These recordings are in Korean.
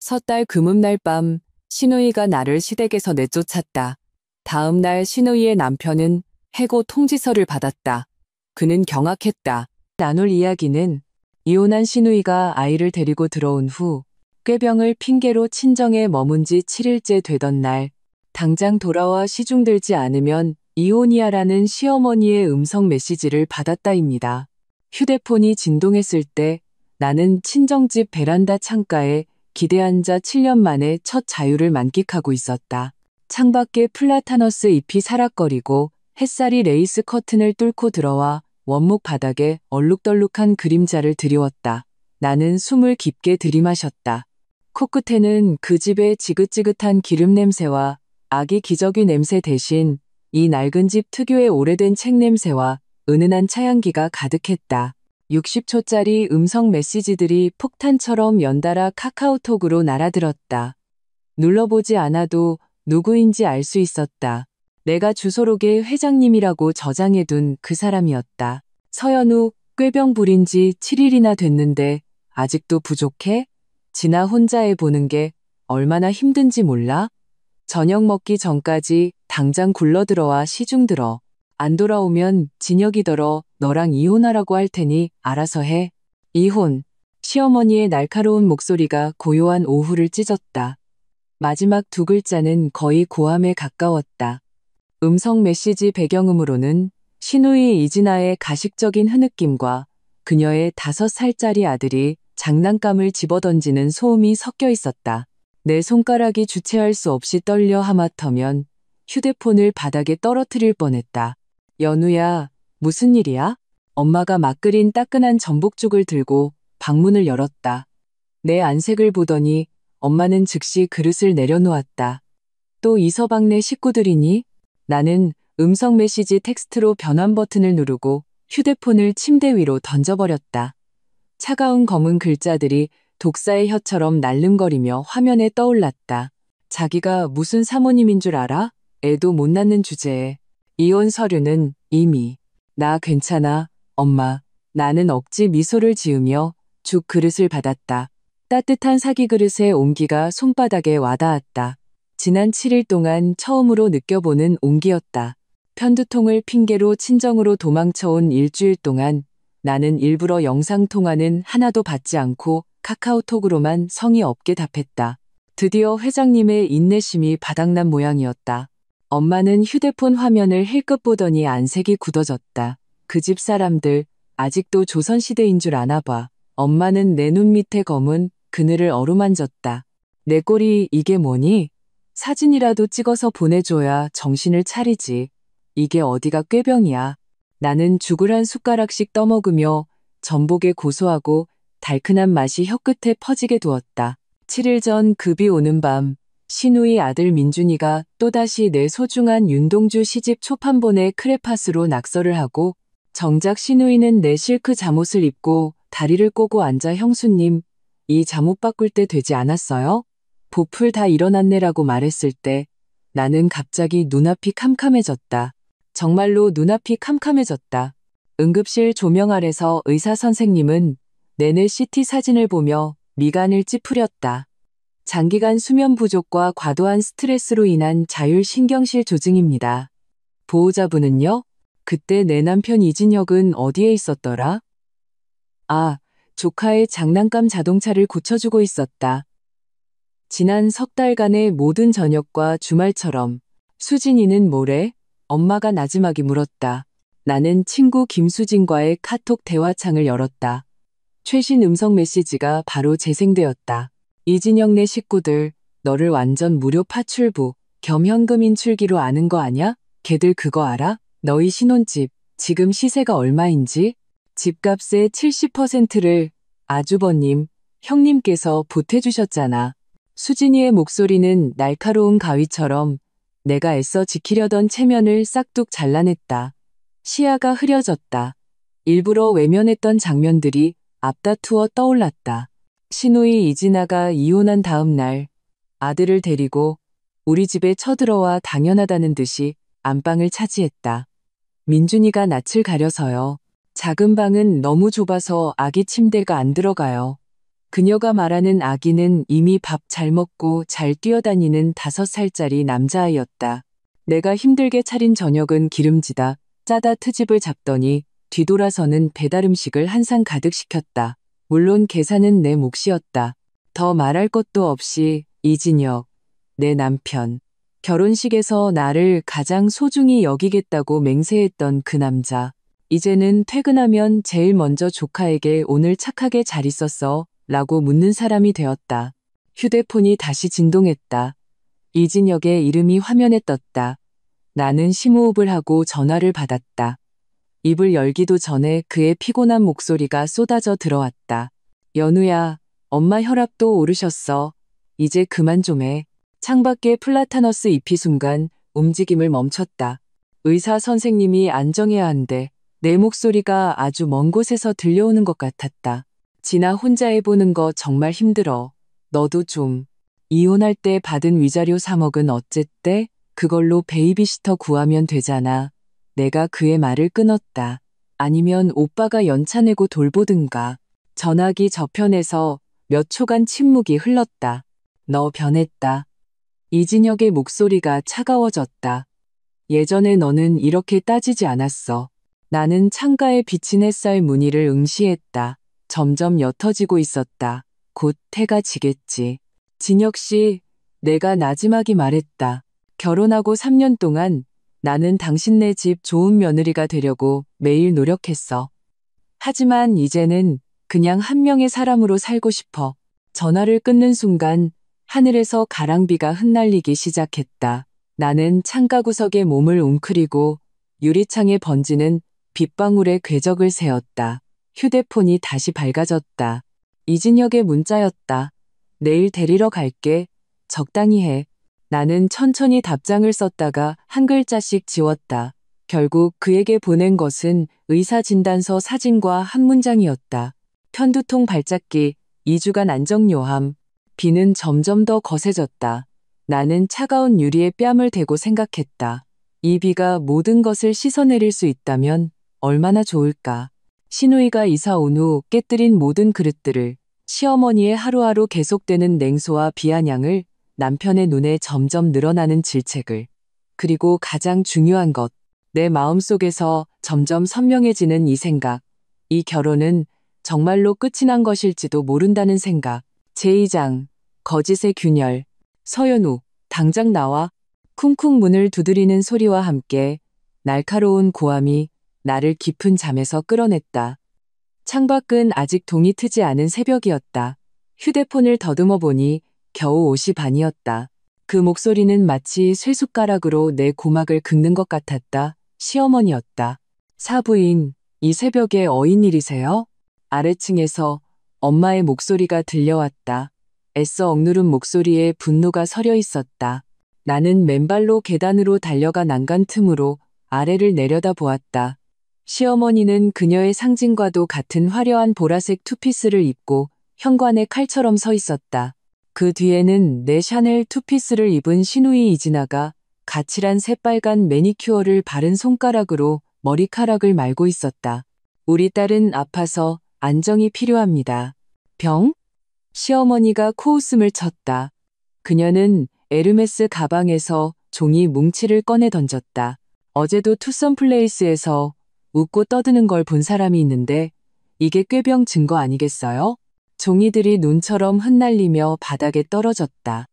섣달 금음날 밤 신우이가 나를 시댁에서 내쫓았다. 다음 날 신우이의 남편은 해고 통지서를 받았다. 그는 경악했다. 나눌 이야기는 이혼한 신우이가 아이를 데리고 들어온 후 꾀병을 핑계로 친정에 머문 지 7일째 되던 날 당장 돌아와 시중 들지 않으면 이혼이야라는 시어머니의 음성 메시지를 받았다입니다. 휴대폰이 진동했을 때 나는 친정집 베란다 창가에 기대 앉아 7년 만에 첫 자유를 만끽하고 있었다. 창밖에 플라타너스 잎이 사락거리고 햇살이 레이스 커튼을 뚫고 들어와 원목 바닥에 얼룩덜룩한 그림자를 드리웠다. 나는 숨을 깊게 들이마셨다. 코끝에는 그 집의 지긋지긋한 기름 냄새와 아기 기저귀 냄새 대신 이 낡은 집 특유의 오래된 책 냄새와 은은한 차향기가 가득했다. 60초짜리 음성 메시지들이 폭탄처럼 연달아 카카오톡으로 날아들었다. 눌러보지 않아도 누구인지 알 수 있었다. 내가 주소록에 회장님이라고 저장해둔 그 사람이었다. 서연우, 꾀병 부린 지 7일이나 됐는데 아직도 부족해? 지나 혼자 해보는 게 얼마나 힘든지 몰라? 저녁 먹기 전까지 당장 굴러들어와 시중 들어. 안 돌아오면 진혁이더러 너랑 이혼하라고 할 테니 알아서 해. 이혼. 시어머니의 날카로운 목소리가 고요한 오후를 찢었다. 마지막 두 글자는 거의 고함에 가까웠다. 음성 메시지 배경음으로는 신우이 이진아의 가식적인 흐느낌과 그녀의 5살짜리 아들이 장난감을 집어던지는 소음이 섞여 있었다. 내 손가락이 주체할 수 없이 떨려 하마터면 휴대폰을 바닥에 떨어뜨릴 뻔했다. 연우야, 무슨 일이야? 엄마가 막 끓인 따끈한 전복죽을 들고 방문을 열었다. 내 안색을 보더니 엄마는 즉시 그릇을 내려놓았다. 또 이서방네 식구들이니? 나는 음성 메시지 텍스트로 변환 버튼을 누르고 휴대폰을 침대 위로 던져버렸다. 차가운 검은 글자들이 독사의 혀처럼 날름거리며 화면에 떠올랐다. 자기가 무슨 사모님인 줄 알아? 애도 못 낳는 주제에. 이혼 서류는 이미. 나 괜찮아, 엄마. 나는 억지 미소를 지으며 죽 그릇을 받았다. 따뜻한 사기 그릇의 온기가 손바닥에 와닿았다. 지난 7일 동안 처음으로 느껴보는 온기였다. 편두통을 핑계로 친정으로 도망쳐온 일주일 동안 나는 일부러 영상통화는 하나도 받지 않고 카카오톡으로만 성의 없게 답했다. 드디어 회장님의 인내심이 바닥난 모양이었다. 엄마는 휴대폰 화면을 힐끗 보더니 안색이 굳어졌다. 그 집 사람들 아직도 조선시대인 줄 아나 봐. 엄마는 내 눈 밑에 검은 그늘을 어루만졌다. 내 꼴이 이게 뭐니? 사진이라도 찍어서 보내줘야 정신을 차리지. 이게 어디가 꾀병이야. 나는 죽을 한 숟가락씩 떠먹으며 전복의 고소하고 달큰한 맛이 혀끝에 퍼지게 두었다. 7일 전 급이 오는 밤 신우이 아들 민준이가 또다시 내 소중한 윤동주 시집 초판본의 크레파스로 낙서를 하고 정작 신우이는 내 실크 잠옷을 입고 다리를 꼬고 앉아 형수님, 이 잠옷 바꿀 때 되지 않았어요? 보풀 다 일어났네라고 말했을 때 나는 갑자기 눈앞이 캄캄해졌다. 정말로 눈앞이 캄캄해졌다. 응급실 조명 아래서 의사 선생님은 내내 CT 사진을 보며 미간을 찌푸렸다. 장기간 수면 부족과 과도한 스트레스로 인한 자율신경실 조증입니다. 보호자분은요? 그때 내 남편 이진혁은 어디에 있었더라? 아, 조카의 장난감 자동차를 고쳐주고 있었다. 지난 석 달간의 모든 저녁과 주말처럼 수진이는 뭐래? 엄마가 나지막이 물었다. 나는 친구 김수진과의 카톡 대화창을 열었다. 최신 음성 메시지가 바로 재생되었다. 이진영네 식구들, 너를 완전 무료 파출부, 겸 현금 인출기로 아는 거 아냐? 걔들 그거 알아? 너희 신혼집, 지금 시세가 얼마인지? 집값의 70%를 아주버님, 형님께서 보태주셨잖아. 수진이의 목소리는 날카로운 가위처럼 내가 애써 지키려던 체면을 싹둑 잘라냈다. 시야가 흐려졌다. 일부러 외면했던 장면들이 앞다투어 떠올랐다. 신우이 이진아가 이혼한 다음 날 아들을 데리고 우리 집에 쳐들어와 당연하다는 듯이 안방을 차지했다. 민준이가 낯을 가려서요. 작은 방은 너무 좁아서 아기 침대가 안 들어가요. 그녀가 말하는 아기는 이미 밥 잘 먹고 잘 뛰어다니는 5살짜리 남자아이였다. 내가 힘들게 차린 저녁은 기름지다 짜다 트집을 잡더니 뒤돌아서는 배달음식을 한 상 가득 시켰다. 물론 계산은 내 몫이었다. 더 말할 것도 없이 이진혁, 내 남편, 결혼식에서 나를 가장 소중히 여기겠다고 맹세했던 그 남자. 이제는 퇴근하면 제일 먼저 조카에게 오늘 착하게 잘 있었어? 라고 묻는 사람이 되었다. 휴대폰이 다시 진동했다. 이진혁의 이름이 화면에 떴다. 나는 심호흡을 하고 전화를 받았다. 입을 열기도 전에 그의 피곤한 목소리가 쏟아져 들어왔다. 연우야, 엄마 혈압도 오르셨어. 이제 그만 좀 해. 창밖에 플라타너스 잎이 순간 움직임을 멈췄다. 의사 선생님이 안정해야 한대. 내 목소리가 아주 먼 곳에서 들려오는 것 같았다. 진아 혼자 해보는 거 정말 힘들어. 너도 좀. 이혼할 때 받은 위자료 3억은 어쨌대? 그걸로 베이비시터 구하면 되잖아. 내가 그의 말을 끊었다. 아니면 오빠가 연차 내고 돌보든가. 전화기 저편에서 몇 초간 침묵이 흘렀다. 너 변했다. 이진혁의 목소리가 차가워졌다. 예전에 너는 이렇게 따지지 않았어. 나는 창가에 비친 햇살 무늬를 응시했다. 점점 옅어지고 있었다. 곧 해가 지겠지. 진혁 씨, 내가 나지막이 말했다. 결혼하고 3년 동안 나는 당신네 집 좋은 며느리가 되려고 매일 노력했어. 하지만 이제는 그냥 한 명의 사람으로 살고 싶어. 전화를 끊는 순간 하늘에서 가랑비가 흩날리기 시작했다. 나는 창가 구석에 몸을 웅크리고 유리창에 번지는 빗방울의 궤적을 세었다. 휴대폰이 다시 밝아졌다. 이진혁의 문자였다. 내일 데리러 갈게. 적당히 해. 나는 천천히 답장을 썼다가 한 글자씩 지웠다. 결국 그에게 보낸 것은 의사진단서 사진과 한 문장이었다. 편두통 발작기, 2주간 안정요함. 비는 점점 더 거세졌다. 나는 차가운 유리에 뺨을 대고 생각했다. 이 비가 모든 것을 씻어내릴 수 있다면 얼마나 좋을까. 신우이가 이사 온 후 깨뜨린 모든 그릇들을, 시어머니의 하루하루 계속되는 냉소와 비아냥을, 남편의 눈에 점점 늘어나는 질책을, 그리고 가장 중요한 것, 내 마음속에서 점점 선명해지는 이 생각. 이 결혼은 정말로 끝이 난 것일지도 모른다는 생각. 제2장, 거짓의 균열. 서연우, 당장 나와. 쿵쿵 문을 두드리는 소리와 함께 날카로운 고함이 나를 깊은 잠에서 끌어냈다. 창밖은 아직 동이 트지 않은 새벽이었다. 휴대폰을 더듬어 보니 겨우 5시 반이었다. 그 목소리는 마치 쇠숟가락으로 내 고막을 긁는 것 같았다. 시어머니였다. 사부인, 이 새벽에 어인일이세요? 아래층에서 엄마의 목소리가 들려왔다. 애써 억누른 목소리에 분노가 서려 있었다. 나는 맨발로 계단으로 달려가 난간 틈으로 아래를 내려다 보았다. 시어머니는 그녀의 상징과도 같은 화려한 보라색 투피스를 입고 현관에 칼처럼 서 있었다. 그 뒤에는 내 샤넬 투피스를 입은 시누이 이진아가 가칠한 새빨간 매니큐어를 바른 손가락으로 머리카락을 말고 있었다. 우리 딸은 아파서 안정이 필요합니다. 병? 시어머니가 코웃음을 쳤다. 그녀는 에르메스 가방에서 종이 뭉치를 꺼내 던졌다. 어제도 투썸 플레이스에서 웃고 떠드는 걸 본 사람이 있는데 이게 꾀병 증거 아니겠어요? 종이들이 눈처럼 흩날리며 바닥에 떨어졌다.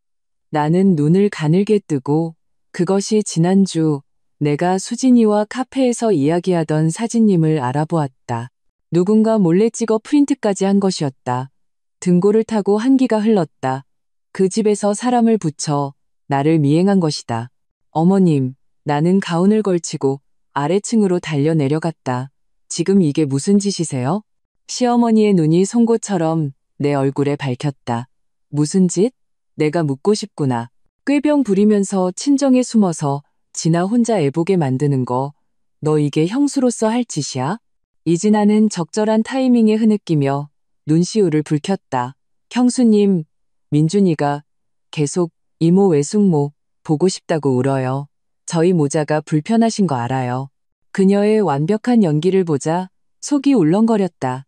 나는 눈을 가늘게 뜨고 그것이 지난주 내가 수진이와 카페에서 이야기하던 사진님을 알아보았다. 누군가 몰래 찍어 프린트까지 한 것이었다. 등고를 타고 한기가 흘렀다. 그 집에서 사람을 붙여 나를 미행한 것이다. 어머님, 나는 가운을 걸치고 아래층으로 달려 내려갔다. 지금 이게 무슨 짓이세요? 시어머니의 눈이 송곳처럼 내 얼굴에 밝혔다. 무슨 짓? 내가 묻고 싶구나. 꾀병 부리면서 친정에 숨어서 진아 혼자 애보게 만드는 거, 너 이게 형수로서 할 짓이야? 이진아는 적절한 타이밍에 흐느끼며 눈시울을 붉혔다. 형수님, 민준이가 계속 이모 외숙모 보고 싶다고 울어요. 저희 모자가 불편하신 거 알아요. 그녀의 완벽한 연기를 보자 속이 울렁거렸다.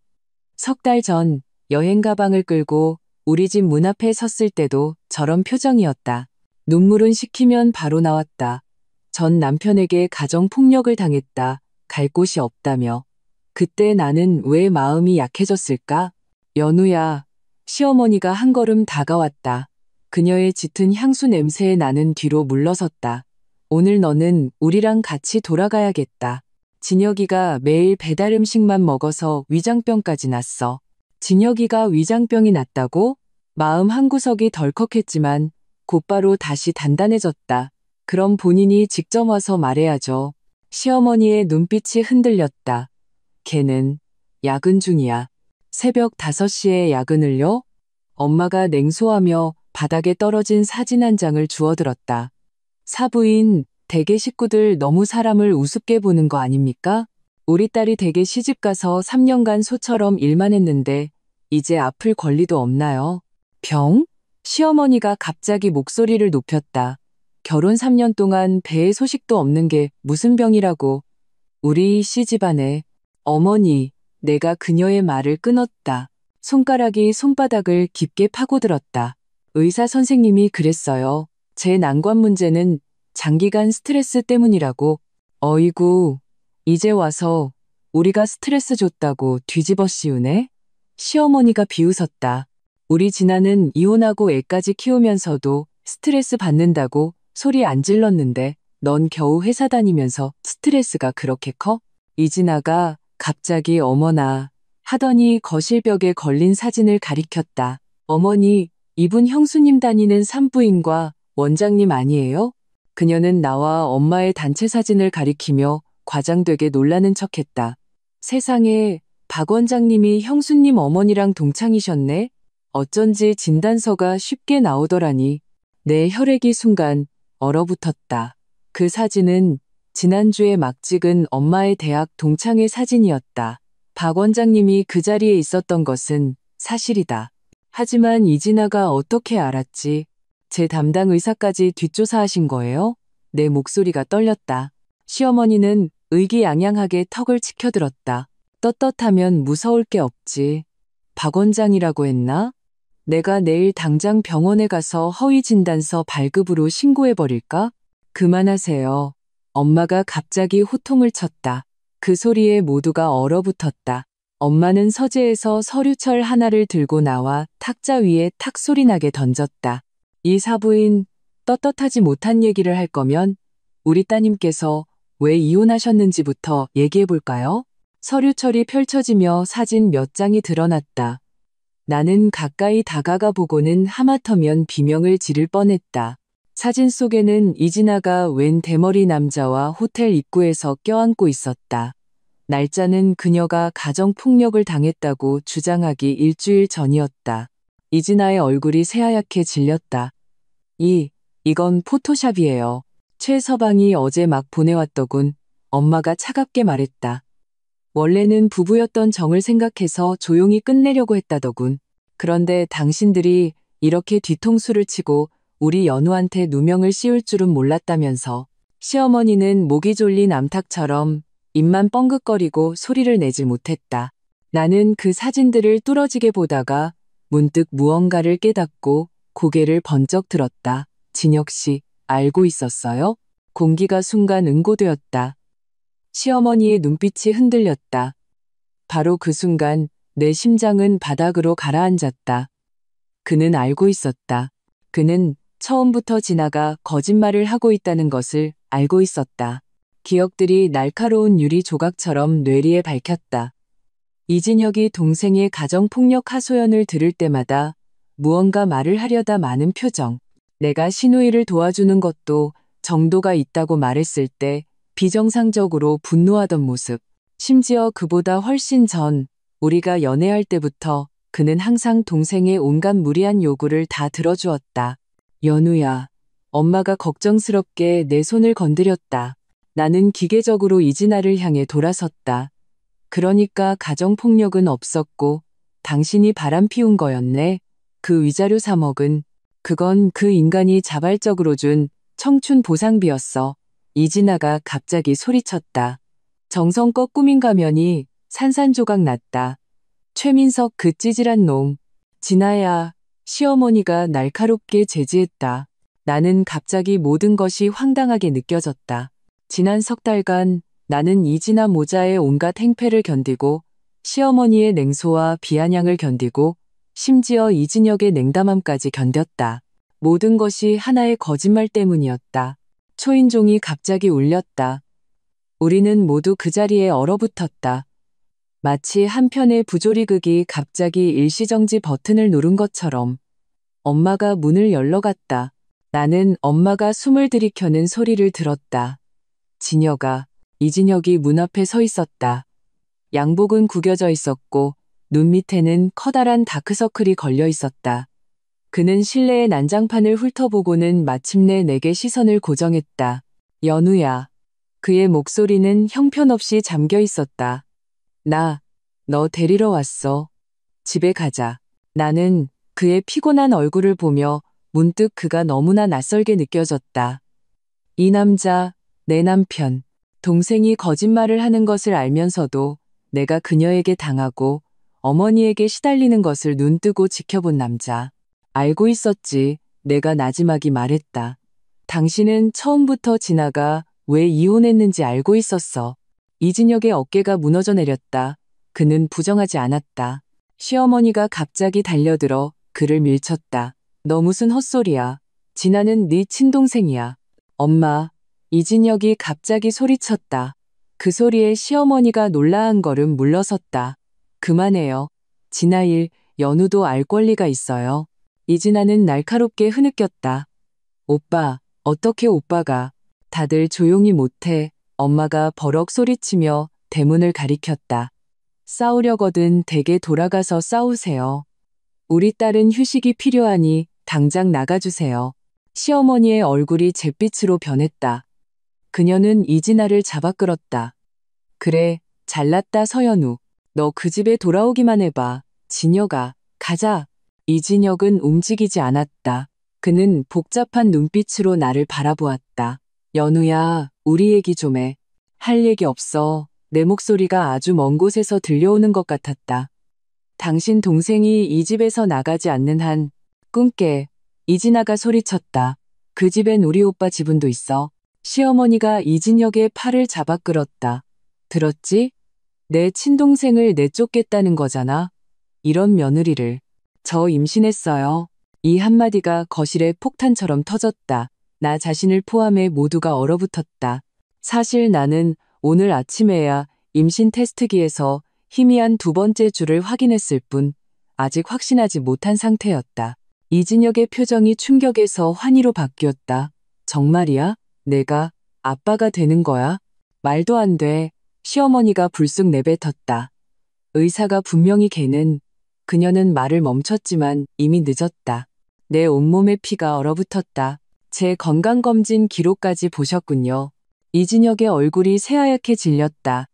3달 전 여행 가방을 끌고 우리 집 문 앞에 섰을 때도 저런 표정이었다. 눈물은 식히면 바로 나왔다. 전 남편에게 가정폭력을 당했다. 갈 곳이 없다며. 그때 나는 왜 마음이 약해졌을까? 연우야, 시어머니가 한 걸음 다가왔다. 그녀의 짙은 향수 냄새에 나는 뒤로 물러섰다. 오늘 너는 우리랑 같이 돌아가야겠다. 진혁이가 매일 배달 음식만 먹어서 위장병까지 났어. 진혁이가 위장병이 났다고? 마음 한구석이 덜컥했지만 곧바로 다시 단단해졌다. 그럼 본인이 직접 와서 말해야죠. 시어머니의 눈빛이 흔들렸다. 걔는 야근 중이야. 새벽 5시에 야근을요? 엄마가 냉소하며 바닥에 떨어진 사진 한 장을 주워들었다. 사부인, 댁의 식구들 너무 사람을 우습게 보는 거 아닙니까? 우리 딸이 댁에 시집가서 3년간 소처럼 일만 했는데 이제 아플 권리도 없나요? 병? 시어머니가 갑자기 목소리를 높였다. 결혼 3년 동안 배에 소식도 없는 게 무슨 병이라고. 우리 씨 집안에. 어머니, 내가 그녀의 말을 끊었다. 손가락이 손바닥을 깊게 파고들었다. 의사 선생님이 그랬어요. 제 난관 문제는 장기간 스트레스 때문이라고. 어이구, 이제 와서 우리가 스트레스 줬다고 뒤집어 씌우네? 시어머니가 비웃었다. 우리 진아는 이혼하고 애까지 키우면서도 스트레스 받는다고 소리 안 질렀는데 넌 겨우 회사 다니면서 스트레스가 그렇게 커? 이진아가 갑자기 어머나 하더니 거실벽에 걸린 사진을 가리켰다. 어머니, 이분 형수님 다니는 산부인과 원장님 아니에요? 그녀는 나와 엄마의 단체 사진을 가리키며 과장되게 놀라는 척했다. 세상에, 박 원장님이 형수님 어머니랑 동창이셨네? 어쩐지 진단서가 쉽게 나오더라니. 내 혈액이 순간 얼어붙었다. 그 사진은 지난주에 막 찍은 엄마의 대학 동창회 사진이었다. 박 원장님이 그 자리에 있었던 것은 사실이다. 하지만 이진아가 어떻게 알았지? 제 담당 의사까지 뒷조사하신 거예요? 내 목소리가 떨렸다. 시어머니는 의기양양하게 턱을 치켜들었다. 떳떳하면 무서울 게 없지. 박 원장이라고 했나? 내가 내일 당장 병원에 가서 허위 진단서 발급으로 신고해버릴까? 그만하세요. 엄마가 갑자기 호통을 쳤다. 그 소리에 모두가 얼어붙었다. 엄마는 서재에서 서류철 하나를 들고 나와 탁자 위에 탁 소리나게 던졌다. 이 사부인, 떳떳하지 못한 얘기를 할 거면 우리 따님께서 왜 이혼하셨는지부터 얘기해볼까요? 서류철이 펼쳐지며 사진 몇 장이 드러났다. 나는 가까이 다가가 보고는 하마터면 비명을 지를 뻔했다. 사진 속에는 이진아가 웬 대머리 남자와 호텔 입구에서 껴안고 있었다. 날짜는 그녀가 가정폭력을 당했다고 주장하기 일주일 전이었다. 이진아의 얼굴이 새하얗게 질렸다. 이건 포토샵이에요. 최서방이 어제 막 보내왔더군. 엄마가 차갑게 말했다. 원래는 부부였던 정을 생각해서 조용히 끝내려고 했다더군. 그런데 당신들이 이렇게 뒤통수를 치고 우리 연우한테 누명을 씌울 줄은 몰랐다면서. 시어머니는 목이 졸린 암탉처럼 입만 뻥긋거리고 소리를 내질 못했다. 나는 그 사진들을 뚫어지게 보다가 문득 무언가를 깨닫고 고개를 번쩍 들었다. 진혁 씨, 알고 있었어요? 공기가 순간 응고되었다. 시어머니의 눈빛이 흔들렸다. 바로 그 순간 내 심장은 바닥으로 가라앉았다. 그는 알고 있었다. 그는 처음부터 진아가 거짓말을 하고 있다는 것을 알고 있었다. 기억들이 날카로운 유리 조각처럼 뇌리에 박혔다. 이진혁이 동생의 가정폭력 하소연을 들을 때마다 무언가 말을 하려다 마는 표정. 내가 신우이를 도와주는 것도 정도가 있다고 말했을 때 비정상적으로 분노하던 모습. 심지어 그보다 훨씬 전 우리가 연애할 때부터 그는 항상 동생의 온갖 무리한 요구를 다 들어주었다. 연우야, 엄마가 걱정스럽게 내 손을 건드렸다. 나는 기계적으로 이진아를 향해 돌아섰다. 그러니까 가정폭력은 없었고 당신이 바람 피운 거였네. 그 위자료 3억은 그건 그 인간이 자발적으로 준 청춘 보상비였어. 이진아가 갑자기 소리쳤다. 정성껏 꾸민 가면이 산산조각 났다. 최민석 그 찌질한 놈. 진아야, 시어머니가 날카롭게 제지했다. 나는 갑자기 모든 것이 황당하게 느껴졌다. 지난 석 달간 나는 이진아 모자의 온갖 행패를 견디고 시어머니의 냉소와 비아냥을 견디고 심지어 이진혁의 냉담함까지 견뎠다. 모든 것이 하나의 거짓말 때문이었다. 초인종이 갑자기 울렸다. 우리는 모두 그 자리에 얼어붙었다. 마치 한 편의 부조리극이 갑자기 일시정지 버튼을 누른 것처럼. 엄마가 문을 열러갔다. 나는 엄마가 숨을 들이켜는 소리를 들었다. 진혁아, 이진혁이 문 앞에 서 있었다. 양복은 구겨져 있었고 눈 밑에는 커다란 다크서클이 걸려 있었다. 그는 실내의 난장판을 훑어보고는 마침내 내게 시선을 고정했다. 연우야. 그의 목소리는 형편없이 잠겨 있었다. 너 데리러 왔어. 집에 가자. 나는 그의 피곤한 얼굴을 보며 문득 그가 너무나 낯설게 느껴졌다. 이 남자, 내 남편. 동생이 거짓말을 하는 것을 알면서도 내가 그녀에게 당하고 어머니에게 시달리는 것을 눈뜨고 지켜본 남자. 알고 있었지. 내가 나지막이 말했다. 당신은 처음부터 진아가 왜 이혼했는지 알고 있었어. 이진혁의 어깨가 무너져 내렸다. 그는 부정하지 않았다. 시어머니가 갑자기 달려들어 그를 밀쳤다. 너 무슨 헛소리야. 진아는 네 친동생이야. 엄마. 이진혁이 갑자기 소리쳤다. 그 소리에 시어머니가 놀라 한 걸음 물러섰다. 그만해요. 진아 일, 연우도 알 권리가 있어요. 이진아는 날카롭게 흐느꼈다. 오빠, 어떻게 오빠가. 다들 조용히 못해. 엄마가 버럭 소리치며 대문을 가리켰다. 싸우려거든 댁에 돌아가서 싸우세요. 우리 딸은 휴식이 필요하니 당장 나가주세요. 시어머니의 얼굴이 잿빛으로 변했다. 그녀는 이진아를 잡아 끌었다. 그래, 잘났다 서연우. 너 그 집에 돌아오기만 해봐. 진혁아, 가자. 이진혁은 움직이지 않았다. 그는 복잡한 눈빛으로 나를 바라보았다. 연우야, 우리 얘기 좀 해. 할 얘기 없어. 내 목소리가 아주 먼 곳에서 들려오는 것 같았다. 당신 동생이 이 집에서 나가지 않는 한 꿈깨. 이진아가 소리쳤다. 그 집엔 우리 오빠 지분도 있어. 시어머니가 이진혁의 팔을 잡아 끌었다. 들었지? 내 친동생을 내쫓겠다는 거잖아. 이런 며느리를. 저 임신했어요. 이 한마디가 거실에 폭탄처럼 터졌다. 나 자신을 포함해 모두가 얼어붙었다. 사실 나는 오늘 아침에야 임신 테스트기에서 희미한 두 번째 줄을 확인했을 뿐 아직 확신하지 못한 상태였다. 이진혁의 표정이 충격에서 환희로 바뀌었다. 정말이야? 내가 아빠가 되는 거야? 말도 안 돼. 시어머니가 불쑥 내뱉었다. 의사가 분명히 걔는. 그녀는 말을 멈췄지만 이미 늦었다. 내 온몸의 피가 얼어붙었다. 제 건강검진 기록까지 보셨군요. 이진혁의 얼굴이 새하얗게 질렸다.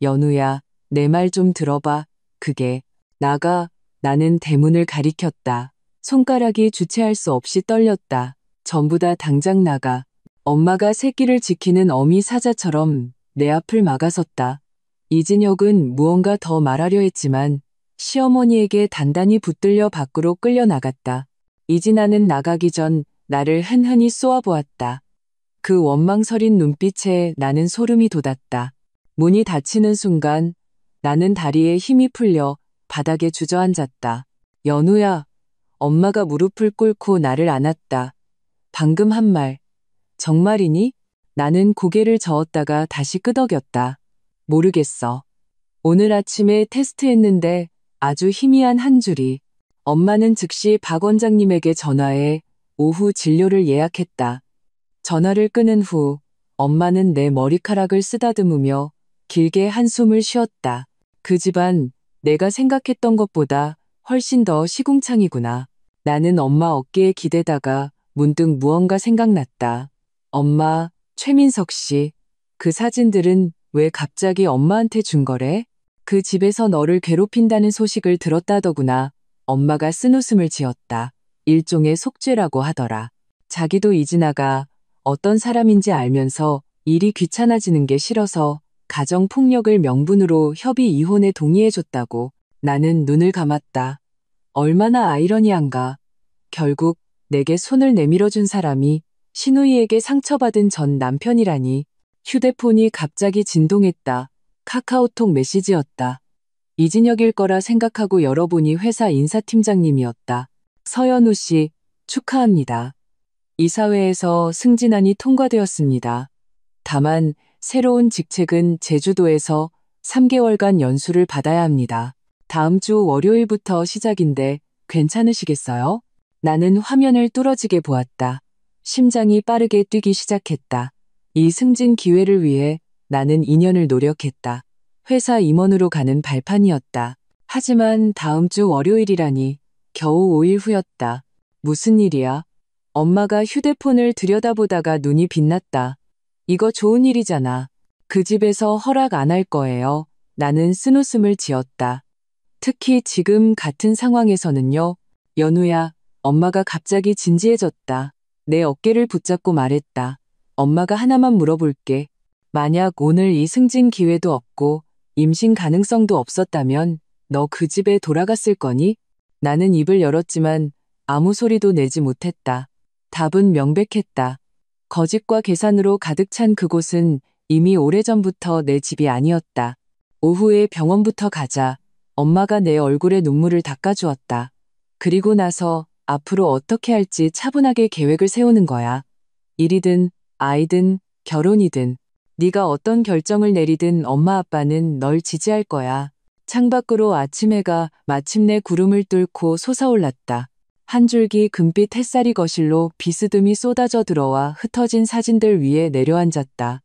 연우야, 내 말 좀 들어봐. 그게 나가. 나는 대문을 가리켰다. 손가락이 주체할 수 없이 떨렸다. 전부 다 당장 나가. 엄마가 새끼를 지키는 어미 사자처럼 내 앞을 막아섰다. 이진혁은 무언가 더 말하려 했지만 시어머니에게 단단히 붙들려 밖으로 끌려나갔다. 이진아는 나가기 전 나를 흔흔히 쏘아보았다. 그 원망서린 눈빛에 나는 소름이 돋았다. 문이 닫히는 순간 나는 다리에 힘이 풀려 바닥에 주저앉았다. 연우야. 엄마가 무릎을 꿇고 나를 안았다. 방금 한 말. 정말이니? 나는 고개를 저었다가 다시 끄덕였다. 모르겠어. 오늘 아침에 테스트했는데 아주 희미한 한 줄이. 엄마는 즉시 박 원장님에게 전화해 오후 진료를 예약했다. 전화를 끊은 후 엄마는 내 머리카락을 쓰다듬으며 길게 한숨을 쉬었다. 그 집안 내가 생각했던 것보다 훨씬 더 시궁창이구나. 나는 엄마 어깨에 기대다가 문득 무언가 생각났다. 엄마, 최민석 씨, 그 사진들은 왜 갑자기 엄마한테 준 거래? 그 집에서 너를 괴롭힌다는 소식을 들었다더구나. 엄마가 쓴웃음을 지었다. 일종의 속죄라고 하더라. 자기도 이진아가 어떤 사람인지 알면서 일이 귀찮아지는 게 싫어서 가정폭력을 명분으로 협의 이혼에 동의해줬다고. 나는 눈을 감았다. 얼마나 아이러니한가. 결국 내게 손을 내밀어준 사람이 신우이에게 상처받은 전 남편이라니. 휴대폰이 갑자기 진동했다. 카카오톡 메시지였다. 이진혁일 거라 생각하고 열어보니 회사 인사팀장님이었다. 서연우 씨, 축하합니다. 이사회에서 승진안이 통과되었습니다. 다만 새로운 직책은 제주도에서 3개월간 연수를 받아야 합니다. 다음 주 월요일부터 시작인데 괜찮으시겠어요? 나는 화면을 뚫어지게 보았다. 심장이 빠르게 뛰기 시작했다. 이 승진 기회를 위해 나는 2년을 노력했다. 회사 임원으로 가는 발판이었다. 하지만 다음 주 월요일이라니 겨우 5일 후였다. 무슨 일이야? 엄마가 휴대폰을 들여다보다가 눈이 빛났다. 이거 좋은 일이잖아. 그 집에서 허락 안 할 거예요. 나는 쓴웃음을 지었다. 특히 지금 같은 상황에서는요. 연우야, 엄마가 갑자기 진지해졌다. 내 어깨를 붙잡고 말했다. 엄마가 하나만 물어볼게. 만약 오늘 이 승진 기회도 없고 임신 가능성도 없었다면 너 그 집에 돌아갔을 거니? 나는 입을 열었지만 아무 소리도 내지 못했다. 답은 명백했다. 거짓과 계산으로 가득 찬 그곳은 이미 오래전부터 내 집이 아니었다. 오후에 병원부터 가자. 엄마가 내 얼굴에 눈물을 닦아주었다. 그리고 나서 앞으로 어떻게 할지 차분하게 계획을 세우는 거야. 일이든 아이든 결혼이든 네가 어떤 결정을 내리든 엄마 아빠는 널 지지할 거야. 창밖으로 아침 해가 마침내 구름을 뚫고 솟아올랐다. 한 줄기 금빛 햇살이 거실로 비스듬히 쏟아져 들어와 흩어진 사진들 위에 내려앉았다.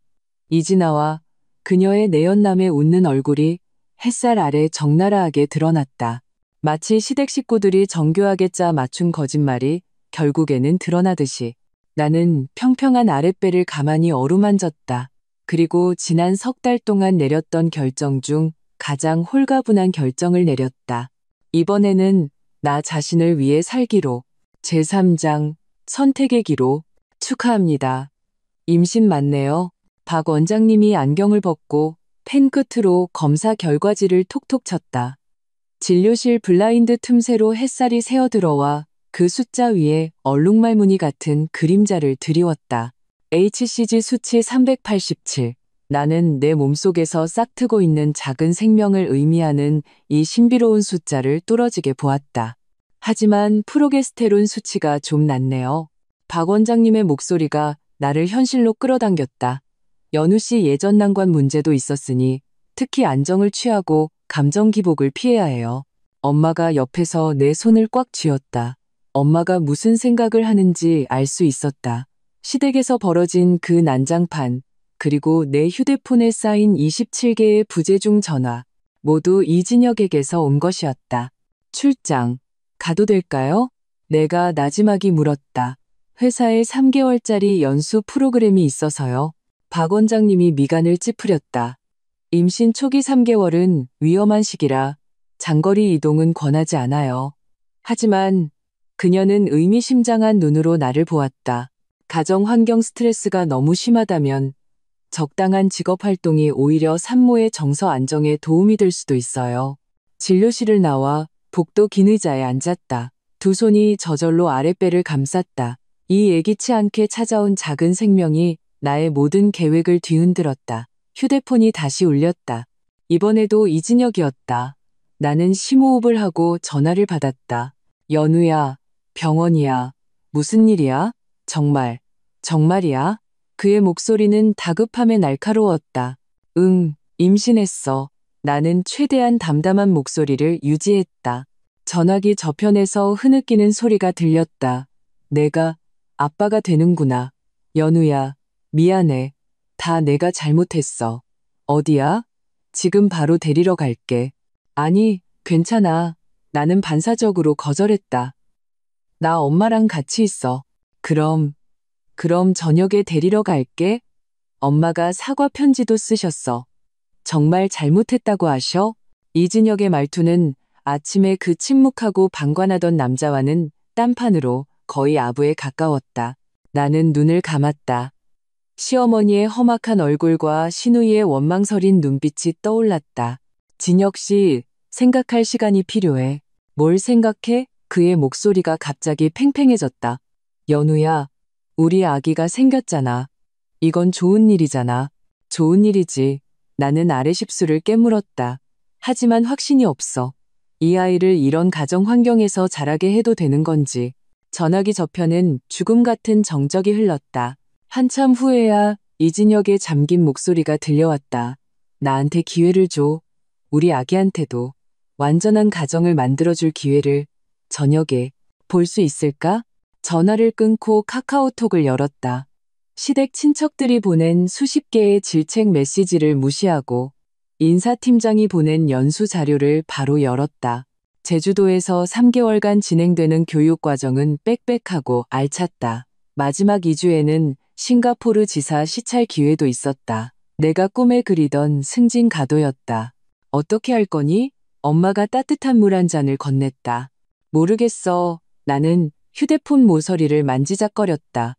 이진아와 그녀의 내연남의 웃는 얼굴이 햇살 아래 적나라하게 드러났다. 마치 시댁 식구들이 정교하게 짜 맞춘 거짓말이 결국에는 드러나듯이. 나는 평평한 아랫배를 가만히 어루만졌다. 그리고 지난 석 달 동안 내렸던 결정 중 가장 홀가분한 결정을 내렸다. 이번에는 나 자신을 위해 살기로. 제3장 선택의 기로. 축하합니다. 임신 맞네요. 박 원장님이 안경을 벗고 펜 끝으로 검사 결과지를 톡톡 쳤다. 진료실 블라인드 틈새로 햇살이 새어들어와 그 숫자 위에 얼룩말무늬 같은 그림자를 드리웠다. HCG 수치 387. 나는 내 몸속에서 싹트고 있는 작은 생명을 의미하는 이 신비로운 숫자를 뚫어지게 보았다. 하지만 프로게스테론 수치가 좀 낮네요. 박 원장님의 목소리가 나를 현실로 끌어당겼다. 연우 씨 예전 난관 문제도 있었으니 특히 안정을 취하고 감정 기복을 피해야 해요. 엄마가 옆에서 내 손을 꽉 쥐었다. 엄마가 무슨 생각을 하는지 알 수 있었다. 시댁에서 벌어진 그 난장판, 그리고 내 휴대폰에 쌓인 27개의 부재중 전화, 모두 이진혁에게서 온 것이었다. 출장, 가도 될까요? 내가 나지막이 물었다. 회사에 3개월짜리 연수 프로그램이 있어서요. 박 원장님이 미간을 찌푸렸다. 임신 초기 3개월은 위험한 시기라 장거리 이동은 권하지 않아요. 하지만 그녀는 의미심장한 눈으로 나를 보았다. 가정 환경 스트레스가 너무 심하다면 적당한 직업 활동이 오히려 산모의 정서 안정에 도움이 될 수도 있어요. 진료실을 나와 복도 긴 의자에 앉았다. 두 손이 저절로 아랫배를 감쌌다. 이 예기치 않게 찾아온 작은 생명이 나의 모든 계획을 뒤흔들었다. 휴대폰이 다시 울렸다. 이번에도 이진혁이었다. 나는 심호흡을 하고 전화를 받았다. 연우야, 병원이야. 무슨 일이야? 정말이야? 그의 목소리는 다급함에 날카로웠다. 응, 임신했어. 나는 최대한 담담한 목소리를 유지했다. 전화기 저편에서 흐느끼는 소리가 들렸다. 내가 아빠가 되는구나. 연우야, 미안해. 다 내가 잘못했어. 어디야? 지금 바로 데리러 갈게. 아니, 괜찮아. 나는 반사적으로 거절했다. 나 엄마랑 같이 있어. 그럼 저녁에 데리러 갈게. 엄마가 사과 편지도 쓰셨어. 정말 잘못했다고 하셔? 이진혁의 말투는 아침에 그 침묵하고 방관하던 남자와는 딴판으로 거의 아부에 가까웠다. 나는 눈을 감았다. 시어머니의 험악한 얼굴과 신우이의 원망서린 눈빛이 떠올랐다. 진혁 씨, 생각할 시간이 필요해. 뭘 생각해? 그의 목소리가 갑자기 팽팽해졌다. 연우야, 우리 아기가 생겼잖아. 이건 좋은 일이잖아. 좋은 일이지. 나는 아래십수를 깨물었다. 하지만 확신이 없어. 이 아이를 이런 가정 환경에서 자라게 해도 되는 건지. 전화기 저편은 죽음 같은 정적이 흘렀다. 한참 후에야 이진혁의 잠긴 목소리가 들려왔다. 나한테 기회를 줘. 우리 아기한테도 완전한 가정을 만들어줄 기회를. 저녁에 볼 수 있을까? 전화를 끊고 카카오톡을 열었다. 시댁 친척들이 보낸 수십 개의 질책 메시지를 무시하고 인사팀장이 보낸 연수 자료를 바로 열었다. 제주도에서 3개월간 진행되는 교육과정은 빽빽하고 알찼다. 마지막 2주에는 싱가포르 지사 시찰 기회도 있었다. 내가 꿈에 그리던 승진 가도였다. 어떻게 할 거니? 엄마가 따뜻한 물 한 잔을 건넸다. 모르겠어. 나는 휴대폰 모서리를 만지작거렸다.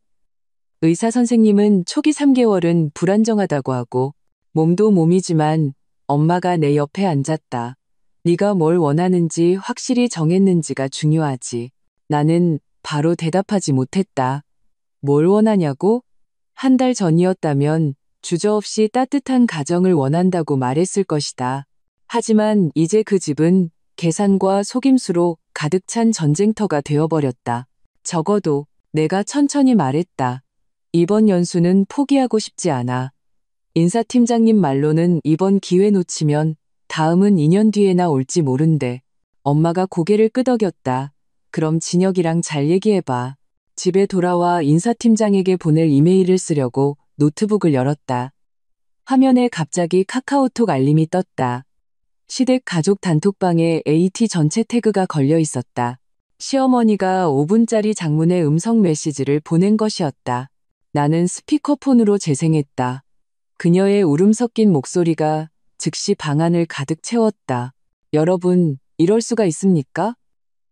의사 선생님은 초기 3개월은 불안정하다고 하고 몸도 몸이지만 엄마가 내 옆에 앉았다. 네가 뭘 원하는지 확실히 정했는지가 중요하지. 나는 바로 대답하지 못했다. 뭘 원하냐고? 한 달 전이었다면 주저없이 따뜻한 가정을 원한다고 말했을 것이다. 하지만 이제 그 집은 계산과 속임수로 가득 찬 전쟁터가 되어버렸다. 적어도 내가 천천히 말했다. 이번 연수는 포기하고 싶지 않아. 인사팀장님 말로는 이번 기회 놓치면 다음은 2년 뒤에나 올지 모른대. 엄마가 고개를 끄덕였다. 그럼 진혁이랑 잘 얘기해봐. 집에 돌아와 인사팀장에게 보낼 이메일을 쓰려고 노트북을 열었다. 화면에 갑자기 카카오톡 알림이 떴다. 시댁 가족 단톡방에 AT 전체 태그가 걸려 있었다. 시어머니가 5분짜리 장문의 음성 메시지를 보낸 것이었다. 나는 스피커폰으로 재생했다. 그녀의 울음 섞인 목소리가 즉시 방안을 가득 채웠다. 여러분, 이럴 수가 있습니까?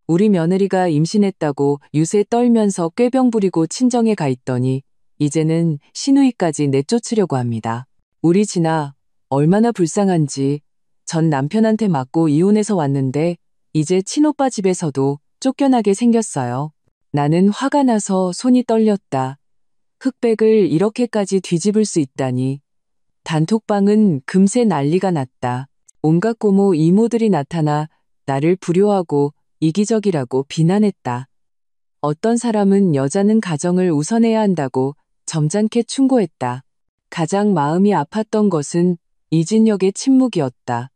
우리 며느리가 임신했다고 유세 떨면서 꾀병 부리고 친정에 가 있더니 이제는 시누이까지 내쫓으려고 합니다. 우리 진아, 얼마나 불쌍한지. 전 남편한테 맞고 이혼해서 왔는데 이제 친오빠 집에서도 쫓겨나게 생겼어요. 나는 화가 나서 손이 떨렸다. 흑백을 이렇게까지 뒤집을 수 있다니. 단톡방은 금세 난리가 났다. 온갖 고모 이모들이 나타나 나를 불효하고 이기적이라고 비난했다. 어떤 사람은 여자는 가정을 우선해야 한다고 점잖게 충고했다. 가장 마음이 아팠던 것은 이진혁의 침묵이었다.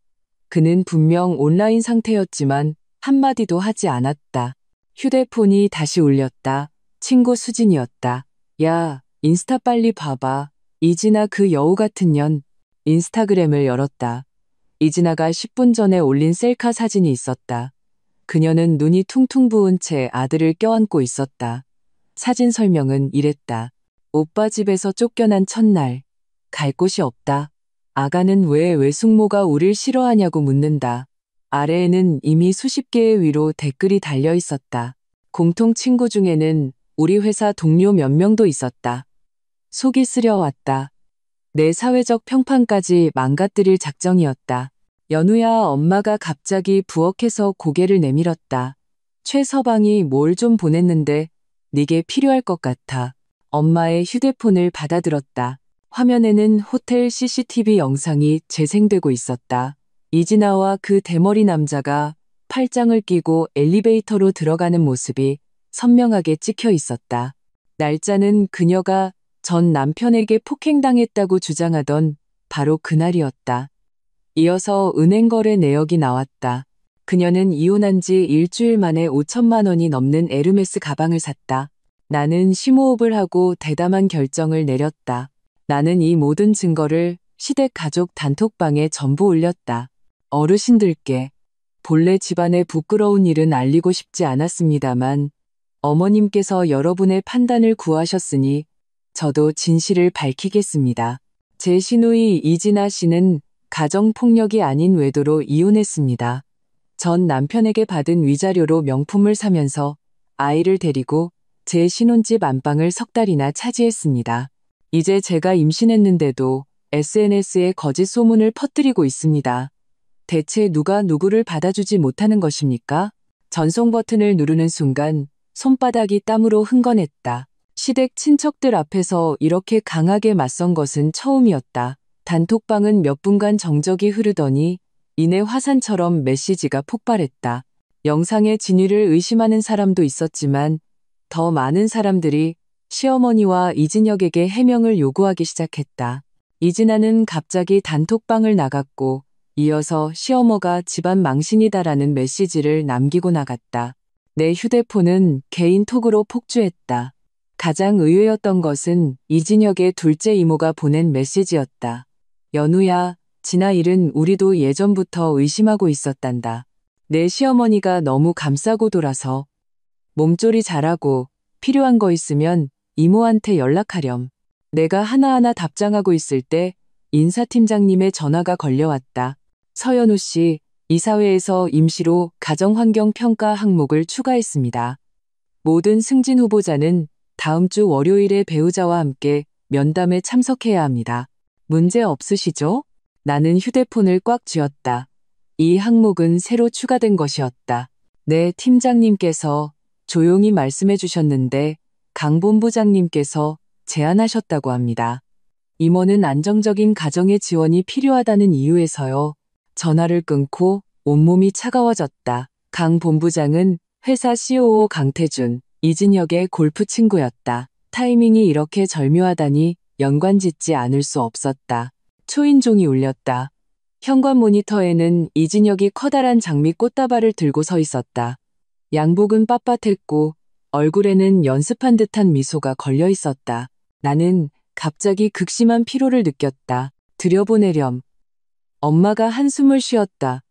그는 분명 온라인 상태였지만 한마디도 하지 않았다. 휴대폰이 다시 울렸다. 친구 수진이었다. 야, 인스타 빨리 봐봐. 이진아 그 여우 같은 년. 인스타그램을 열었다. 이진아가 10분 전에 올린 셀카 사진이 있었다. 그녀는 눈이 퉁퉁 부은 채 아들을 껴안고 있었다. 사진 설명은 이랬다. 오빠 집에서 쫓겨난 첫날. 갈 곳이 없다. 아가는 왜 외숙모가 우릴 싫어하냐고 묻는다. 아래에는 이미 수십 개의 위로 댓글이 달려 있었다. 공통 친구 중에는 우리 회사 동료 몇 명도 있었다. 속이 쓰려왔다. 내 사회적 평판까지 망가뜨릴 작정이었다. 연우야, 엄마가 갑자기 부엌에서 고개를 내밀었다. 최서방이 뭘 좀 보냈는데 네게 필요할 것 같아. 엄마의 휴대폰을 받아들었다. 화면에는 호텔 CCTV 영상이 재생되고 있었다. 이진아와 그 대머리 남자가 팔짱을 끼고 엘리베이터로 들어가는 모습이 선명하게 찍혀 있었다. 날짜는 그녀가 전 남편에게 폭행당했다고 주장하던 바로 그날이었다. 이어서 은행 거래 내역이 나왔다. 그녀는 이혼한 지 일주일 만에 5천만 원이 넘는 에르메스 가방을 샀다. 나는 심호흡을 하고 대담한 결정을 내렸다. 나는 이 모든 증거를 시댁 가족 단톡방에 전부 올렸다. 어르신들께. 본래 집안의 부끄러운 일은 알리고 싶지 않았습니다만 어머님께서 여러분의 판단을 구하셨으니 저도 진실을 밝히겠습니다. 제 시누이 이진아 씨는 가정폭력이 아닌 외도로 이혼했습니다. 전 남편에게 받은 위자료로 명품을 사면서 아이를 데리고 제 신혼집 안방을 석 달이나 차지했습니다. 이제 제가 임신했는데도 SNS에 거짓 소문을 퍼뜨리고 있습니다. 대체 누가 누구를 받아주지 못하는 것입니까? 전송 버튼을 누르는 순간 손바닥이 땀으로 흥건했다. 시댁 친척들 앞에서 이렇게 강하게 맞선 것은 처음이었다. 단톡방은 몇 분간 정적이 흐르더니 이내 화산처럼 메시지가 폭발했다. 영상의 진위를 의심하는 사람도 있었지만 더 많은 사람들이 시어머니와 이진혁에게 해명을 요구하기 시작했다. 이진아는 갑자기 단톡방을 나갔고 이어서 시어머가 집안 망신이다라는 메시지를 남기고 나갔다. 내 휴대폰은 개인톡으로 폭주했다. 가장 의외였던 것은 이진혁의 둘째 이모가 보낸 메시지였다. 연우야, 진아 일은 우리도 예전부터 의심하고 있었단다. 내 시어머니가 너무 감싸고 돌아서 몸조리 잘하고 필요한 거 있으면 이모한테 연락하렴. 내가 하나하나 답장하고 있을 때 인사팀장님의 전화가 걸려왔다. 서연우 씨, 이사회에서 임시로 가정환경평가 항목을 추가했습니다. 모든 승진 후보자는 다음 주 월요일에 배우자와 함께 면담에 참석해야 합니다. 문제 없으시죠? 나는 휴대폰을 꽉 쥐었다. 이 항목은 새로 추가된 것이었다. 네, 팀장님께서 조용히 말씀해 주셨는데 강 본부장님께서 제안하셨다고 합니다. 임원은 안정적인 가정의 지원이 필요하다는 이유에서요. 전화를 끊고 온몸이 차가워졌다. 강 본부장은 회사 COO 강태준, 이진혁의 골프 친구였다. 타이밍이 이렇게 절묘하다니 연관짓지 않을 수 없었다. 초인종이 울렸다. 현관 모니터에는 이진혁이 커다란 장미 꽃다발을 들고 서 있었다. 양복은 빳빳했고 얼굴에는 연습한 듯한 미소가 걸려 있었다. 나는 갑자기 극심한 피로를 느꼈다. 들여보내렴. 엄마가 한숨을 쉬었다.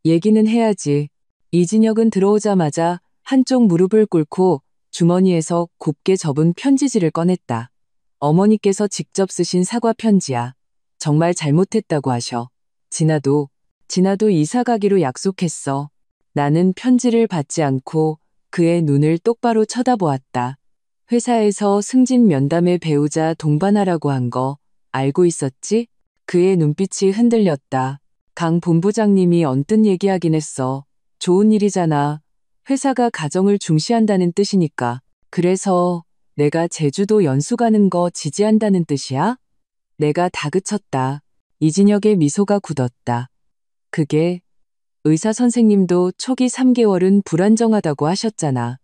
얘기는 해야지. 이진혁은 들어오자마자 한쪽 무릎을 꿇고 주머니에서 곱게 접은 편지지를 꺼냈다. 어머니께서 직접 쓰신 사과 편지야. 정말 잘못했다고 하셔. 진아도 이사 가기로 약속했어. 나는 편지를 받지 않고 그의 눈을 똑바로 쳐다보았다. 회사에서 승진 면담에 배우자 동반하라고 한 거 알고 있었지? 그의 눈빛이 흔들렸다. 강 본부장님이 언뜻 얘기하긴 했어. 좋은 일이잖아. 회사가 가정을 중시한다는 뜻이니까. 그래서 내가 제주도 연수 가는 거 지지한다는 뜻이야? 내가 다그쳤다. 이진혁의 미소가 굳었다. 그게 의사 선생님도 초기 3개월은 불안정하다고 하셨잖아.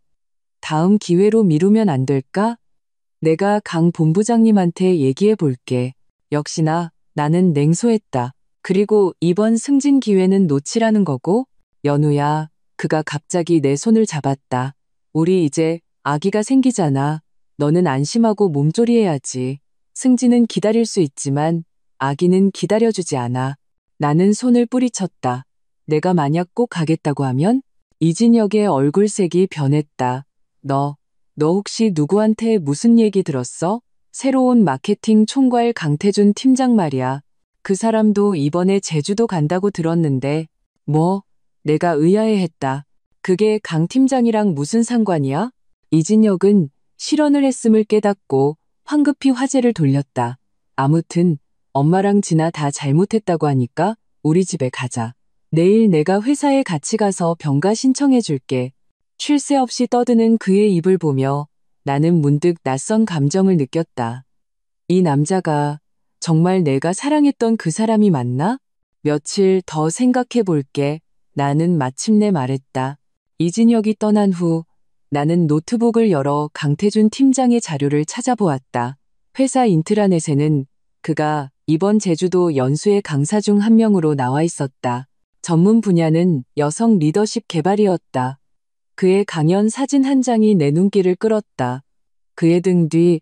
다음 기회로 미루면 안 될까? 내가 강 본부장님한테 얘기해 볼게. 역시나 나는 냉소했다. 그리고 이번 승진 기회는 놓치라는 거고? 연우야, 그가 갑자기 내 손을 잡았다. 우리 이제 아기가 생기잖아. 너는 안심하고 몸조리해야지. 승진은 기다릴 수 있지만 아기는 기다려주지 않아. 나는 손을 뿌리쳤다. 내가 만약 꼭 가겠다고 하면? 이진혁의 얼굴색이 변했다. 너 혹시 누구한테 무슨 얘기 들었어? 새로운 마케팅 총괄 강태준 팀장 말이야. 그 사람도 이번에 제주도 간다고 들었는데. 뭐? 내가 의아해했다. 그게 강 팀장이랑 무슨 상관이야? 이진혁은 실언을 했음을 깨닫고 황급히 화제를 돌렸다. 아무튼 엄마랑 진아 다 잘못했다고 하니까 우리 집에 가자. 내일 내가 회사에 같이 가서 병가 신청해 줄게. 쉴 새 없이 떠드는 그의 입을 보며 나는 문득 낯선 감정을 느꼈다. 이 남자가 정말 내가 사랑했던 그 사람이 맞나? 며칠 더 생각해 볼게. 나는 마침내 말했다. 이진혁이 떠난 후 나는 노트북을 열어 강태준 팀장의 자료를 찾아보았다. 회사 인트라넷에는 그가 이번 제주도 연수의 강사 중 한 명으로 나와 있었다. 전문 분야는 여성 리더십 개발이었다. 그의 강연 사진 한 장이 내 눈길을 끌었다. 그의 등 뒤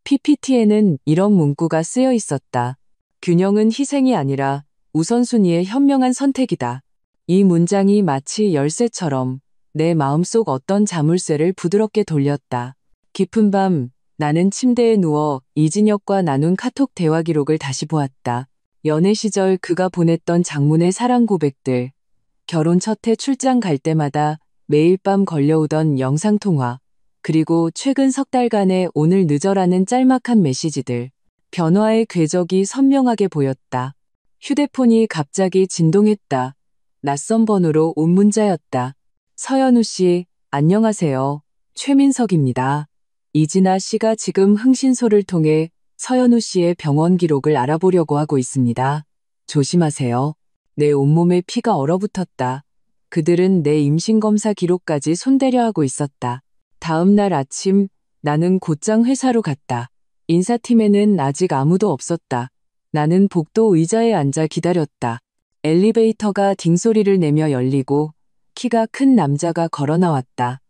PPT에는 이런 문구가 쓰여 있었다. 균형은 희생이 아니라 우선순위의 현명한 선택이다. 이 문장이 마치 열쇠처럼 내 마음속 어떤 자물쇠를 부드럽게 돌렸다. 깊은 밤 나는 침대에 누워 이진혁과 나눈 카톡 대화 기록을 다시 보았다. 연애 시절 그가 보냈던 장문의 사랑 고백들, 결혼 첫 해 출장 갈 때마다 매일 밤 걸려오던 영상통화, 그리고 최근 석 달간의 오늘 늦어라는 짤막한 메시지들. 변화의 궤적이 선명하게 보였다. 휴대폰이 갑자기 진동했다. 낯선 번호로 온 문자였다. 서연우 씨, 안녕하세요. 최민석입니다. 이진아 씨가 지금 흥신소를 통해 서연우 씨의 병원 기록을 알아보려고 하고 있습니다. 조심하세요. 내 온몸에 피가 얼어붙었다. 그들은 내 임신검사 기록까지 손대려 하고 있었다. 다음 날 아침 나는 곧장 회사로 갔다. 인사팀에는 아직 아무도 없었다. 나는 복도 의자에 앉아 기다렸다. 엘리베이터가 딩소리를 내며 열리고 키가 큰 남자가 걸어 나왔다.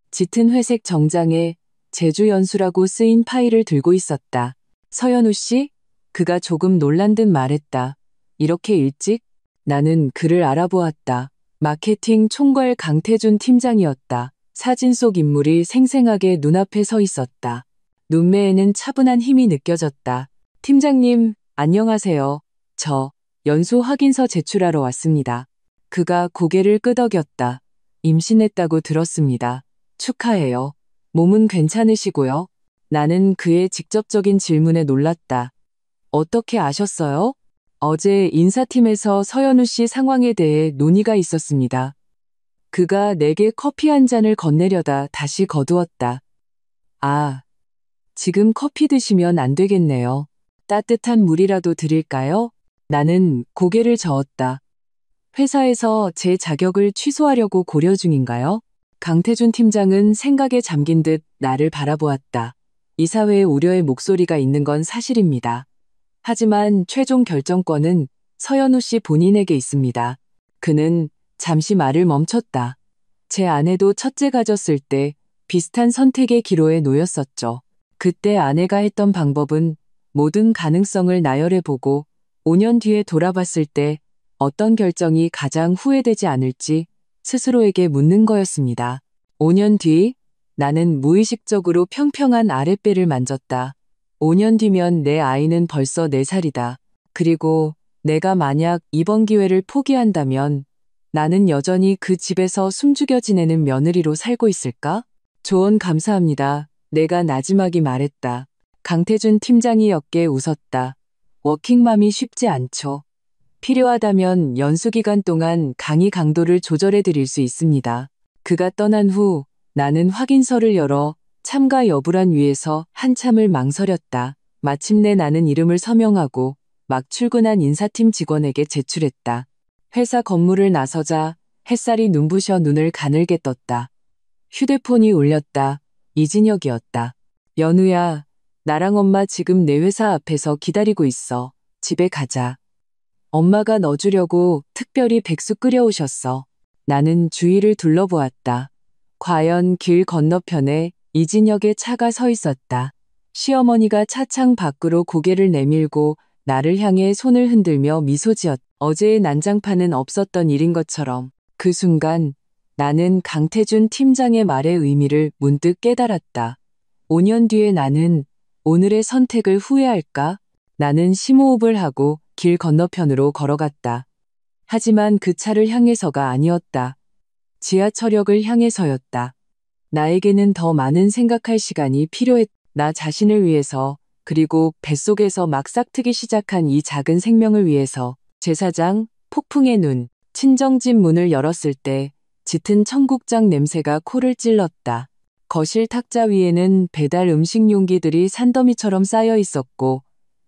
짙은 회색 정장에 제주 연수라고 쓰인 파일을 들고 있었다. 서연우 씨? 그가 조금 놀란 듯 말했다. 이렇게 일찍? 나는 그를 알아보았다. 마케팅 총괄 강태준 팀장이었다. 사진 속 인물이 생생하게 눈앞에 서 있었다. 눈매에는 차분한 힘이 느껴졌다. 팀장님, 안녕하세요. 저 연수 확인서 제출하러 왔습니다. 그가 고개를 끄덕였다. 임신했다고 들었습니다. 축하해요. 몸은 괜찮으시고요? 나는 그의 직접적인 질문에 놀랐다. 어떻게 아셨어요? 어제 인사팀에서 서연우 씨 상황에 대해 논의가 있었습니다. 그가 내게 커피 한 잔을 건네려다 다시 거두었다. 아, 지금 커피 드시면 안 되겠네요. 따뜻한 물이라도 드릴까요? 나는 고개를 저었다. 회사에서 제 자격을 취소하려고 고려 중인가요? 강태준 팀장은 생각에 잠긴 듯 나를 바라보았다. 이사회의 우려의 목소리가 있는 건 사실입니다. 하지만 최종 결정권은 서연우 씨 본인에게 있습니다. 그는 잠시 말을 멈췄다. 제 아내도 첫째가 졌을 때 비슷한 선택의 기로에 놓였었죠. 그때 아내가 했던 방법은 모든 가능성을 나열해보고 5년 뒤에 돌아봤을 때 어떤 결정이 가장 후회되지 않을지 스스로에게 묻는 거였습니다. 5년 뒤 나는 무의식적으로 평평한 아랫배를 만졌다. 5년 뒤면 내 아이는 벌써 4살이다. 그리고 내가 만약 이번 기회를 포기한다면 나는 여전히 그 집에서 숨죽여 지내는 며느리로 살고 있을까? 조언 감사합니다. 내가 나지막이 말했다. 강태준 팀장이 옅게 웃었다. 워킹맘이 쉽지 않죠. 필요하다면 연수 기간 동안 강의 강도를 조절해 드릴 수 있습니다. 그가 떠난 후 나는 확인서를 열어 참가 여부란 위에서 한참을 망설였다. 마침내 나는 이름을 서명하고 막 출근한 인사팀 직원에게 제출했다. 회사 건물을 나서자 햇살이 눈부셔 눈을 가늘게 떴다. 휴대폰이 울렸다. 이진혁이었다. 연우야, 나랑 엄마 지금 내 회사 앞에서 기다리고 있어. 집에 가자. 엄마가 너 주려고 특별히 백숙 끓여오셨어. 나는 주위를 둘러보았다. 과연 길 건너편에 이진혁의 차가 서 있었다. 시어머니가 차창 밖으로 고개를 내밀고 나를 향해 손을 흔들며 미소 지었다. 어제의 난장판은 없었던 일인 것처럼 그 순간 나는 강태준 팀장의 말의 의미를 문득 깨달았다. 5년 뒤에 나는 오늘의 선택을 후회할까? 나는 심호흡을 하고 길 건너편으로 걸어갔다. 하지만 그 차를 향해서가 아니었다. 지하철역을 향해서였다. 나에게는 더 많은 생각할 시간이 필요했다. 나 자신을 위해서, 그리고 뱃속에서 막 싹트기 시작한 이 작은 생명을 위해서. 제사장, 폭풍의 눈, 친정집 문을 열었을 때 짙은 청국장 냄새가 코를 찔렀다. 거실 탁자 위에는 배달 음식 용기들이 산더미처럼 쌓여 있었고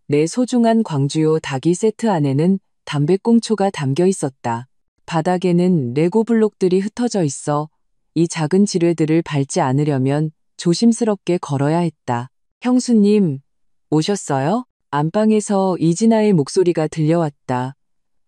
내 소중한 광주요 닭이 세트 안에는 담배꽁초가 담겨 있었다. 바닥에는 레고 블록들이 흩어져 있어 이 작은 지뢰들을 밟지 않으려면 조심스럽게 걸어야 했다. 형수님, 오셨어요? 안방에서 이진아의 목소리가 들려왔다.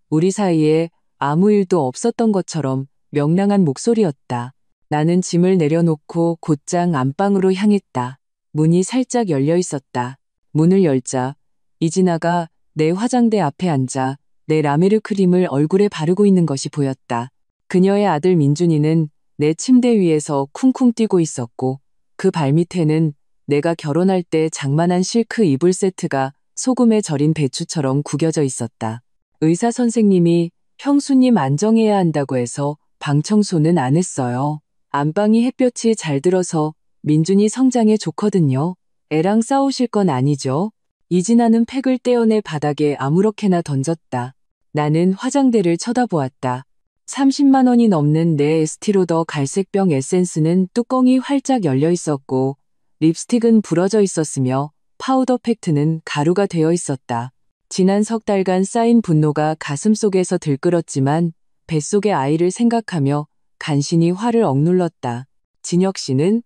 우리 사이에 아무 일도 없었던 것처럼 명랑한 목소리였다. 나는 짐을 내려놓고 곧장 안방으로 향했다. 문이 살짝 열려 있었다. 문을 열자 이진아가 내 화장대 앞에 앉아 내 라메르 크림을 얼굴에 바르고 있는 것이 보였다. 그녀의 아들 민준이는 내 침대 위에서 쿵쿵 뛰고 있었고 그 발밑에는 내가 결혼할 때 장만한 실크 이불 세트가 소금에 절인 배추처럼 구겨져 있었다. 의사 선생님이 형수님 안정해야 한다고 해서 방 청소는 안 했어요. 안방이 햇볕이 잘 들어서 민준이 성장에 좋거든요. 애랑 싸우실 건 아니죠? 이진아는 팩을 떼어내 바닥에 아무렇게나 던졌다. 나는 화장대를 쳐다보았다. 30만 원이 넘는 내 에스티로더 갈색병 에센스는 뚜껑이 활짝 열려 있었고 립스틱은 부러져 있었으며 파우더 팩트는 가루가 되어 있었다. 지난 석 달간 쌓인 분노가 가슴속에서 들끓었지만 뱃속의 아이를 생각하며 간신히 화를 억눌렀다. 진혁 씨는?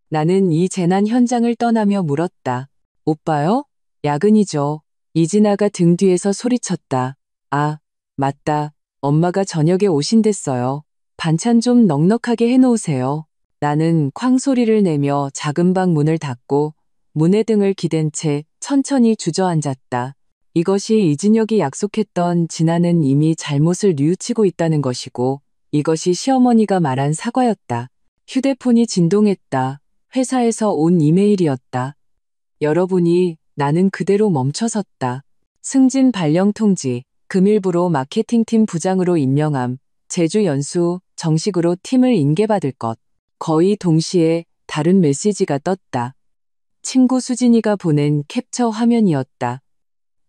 나는 이 재난 현장을 떠나며 물었다. 오빠요? 야근이죠. 이진아가 등 뒤에서 소리쳤다. 아, 맞다. 엄마가 저녁에 오신댔어요. 반찬 좀 넉넉하게 해놓으세요. 나는 쾅 소리를 내며 작은 방 문을 닫고 문의 등을 기댄 채 천천히 주저앉았다. 이것이 이진혁이 약속했던 진아는 이미 잘못을 뉘우치고 있다는 것이고 이것이 시어머니가 말한 사과였다. 휴대폰이 진동했다. 회사에서 온 이메일이었다. 여러분이 나는 그대로 멈춰섰다. 승진 발령 통지, 금일부로 마케팅팀 부장으로 임명함, 제주 연수 정식으로 팀을 인계받을 것. 거의 동시에 다른 메시지가 떴다. 친구 수진이가 보낸 캡처 화면이었다.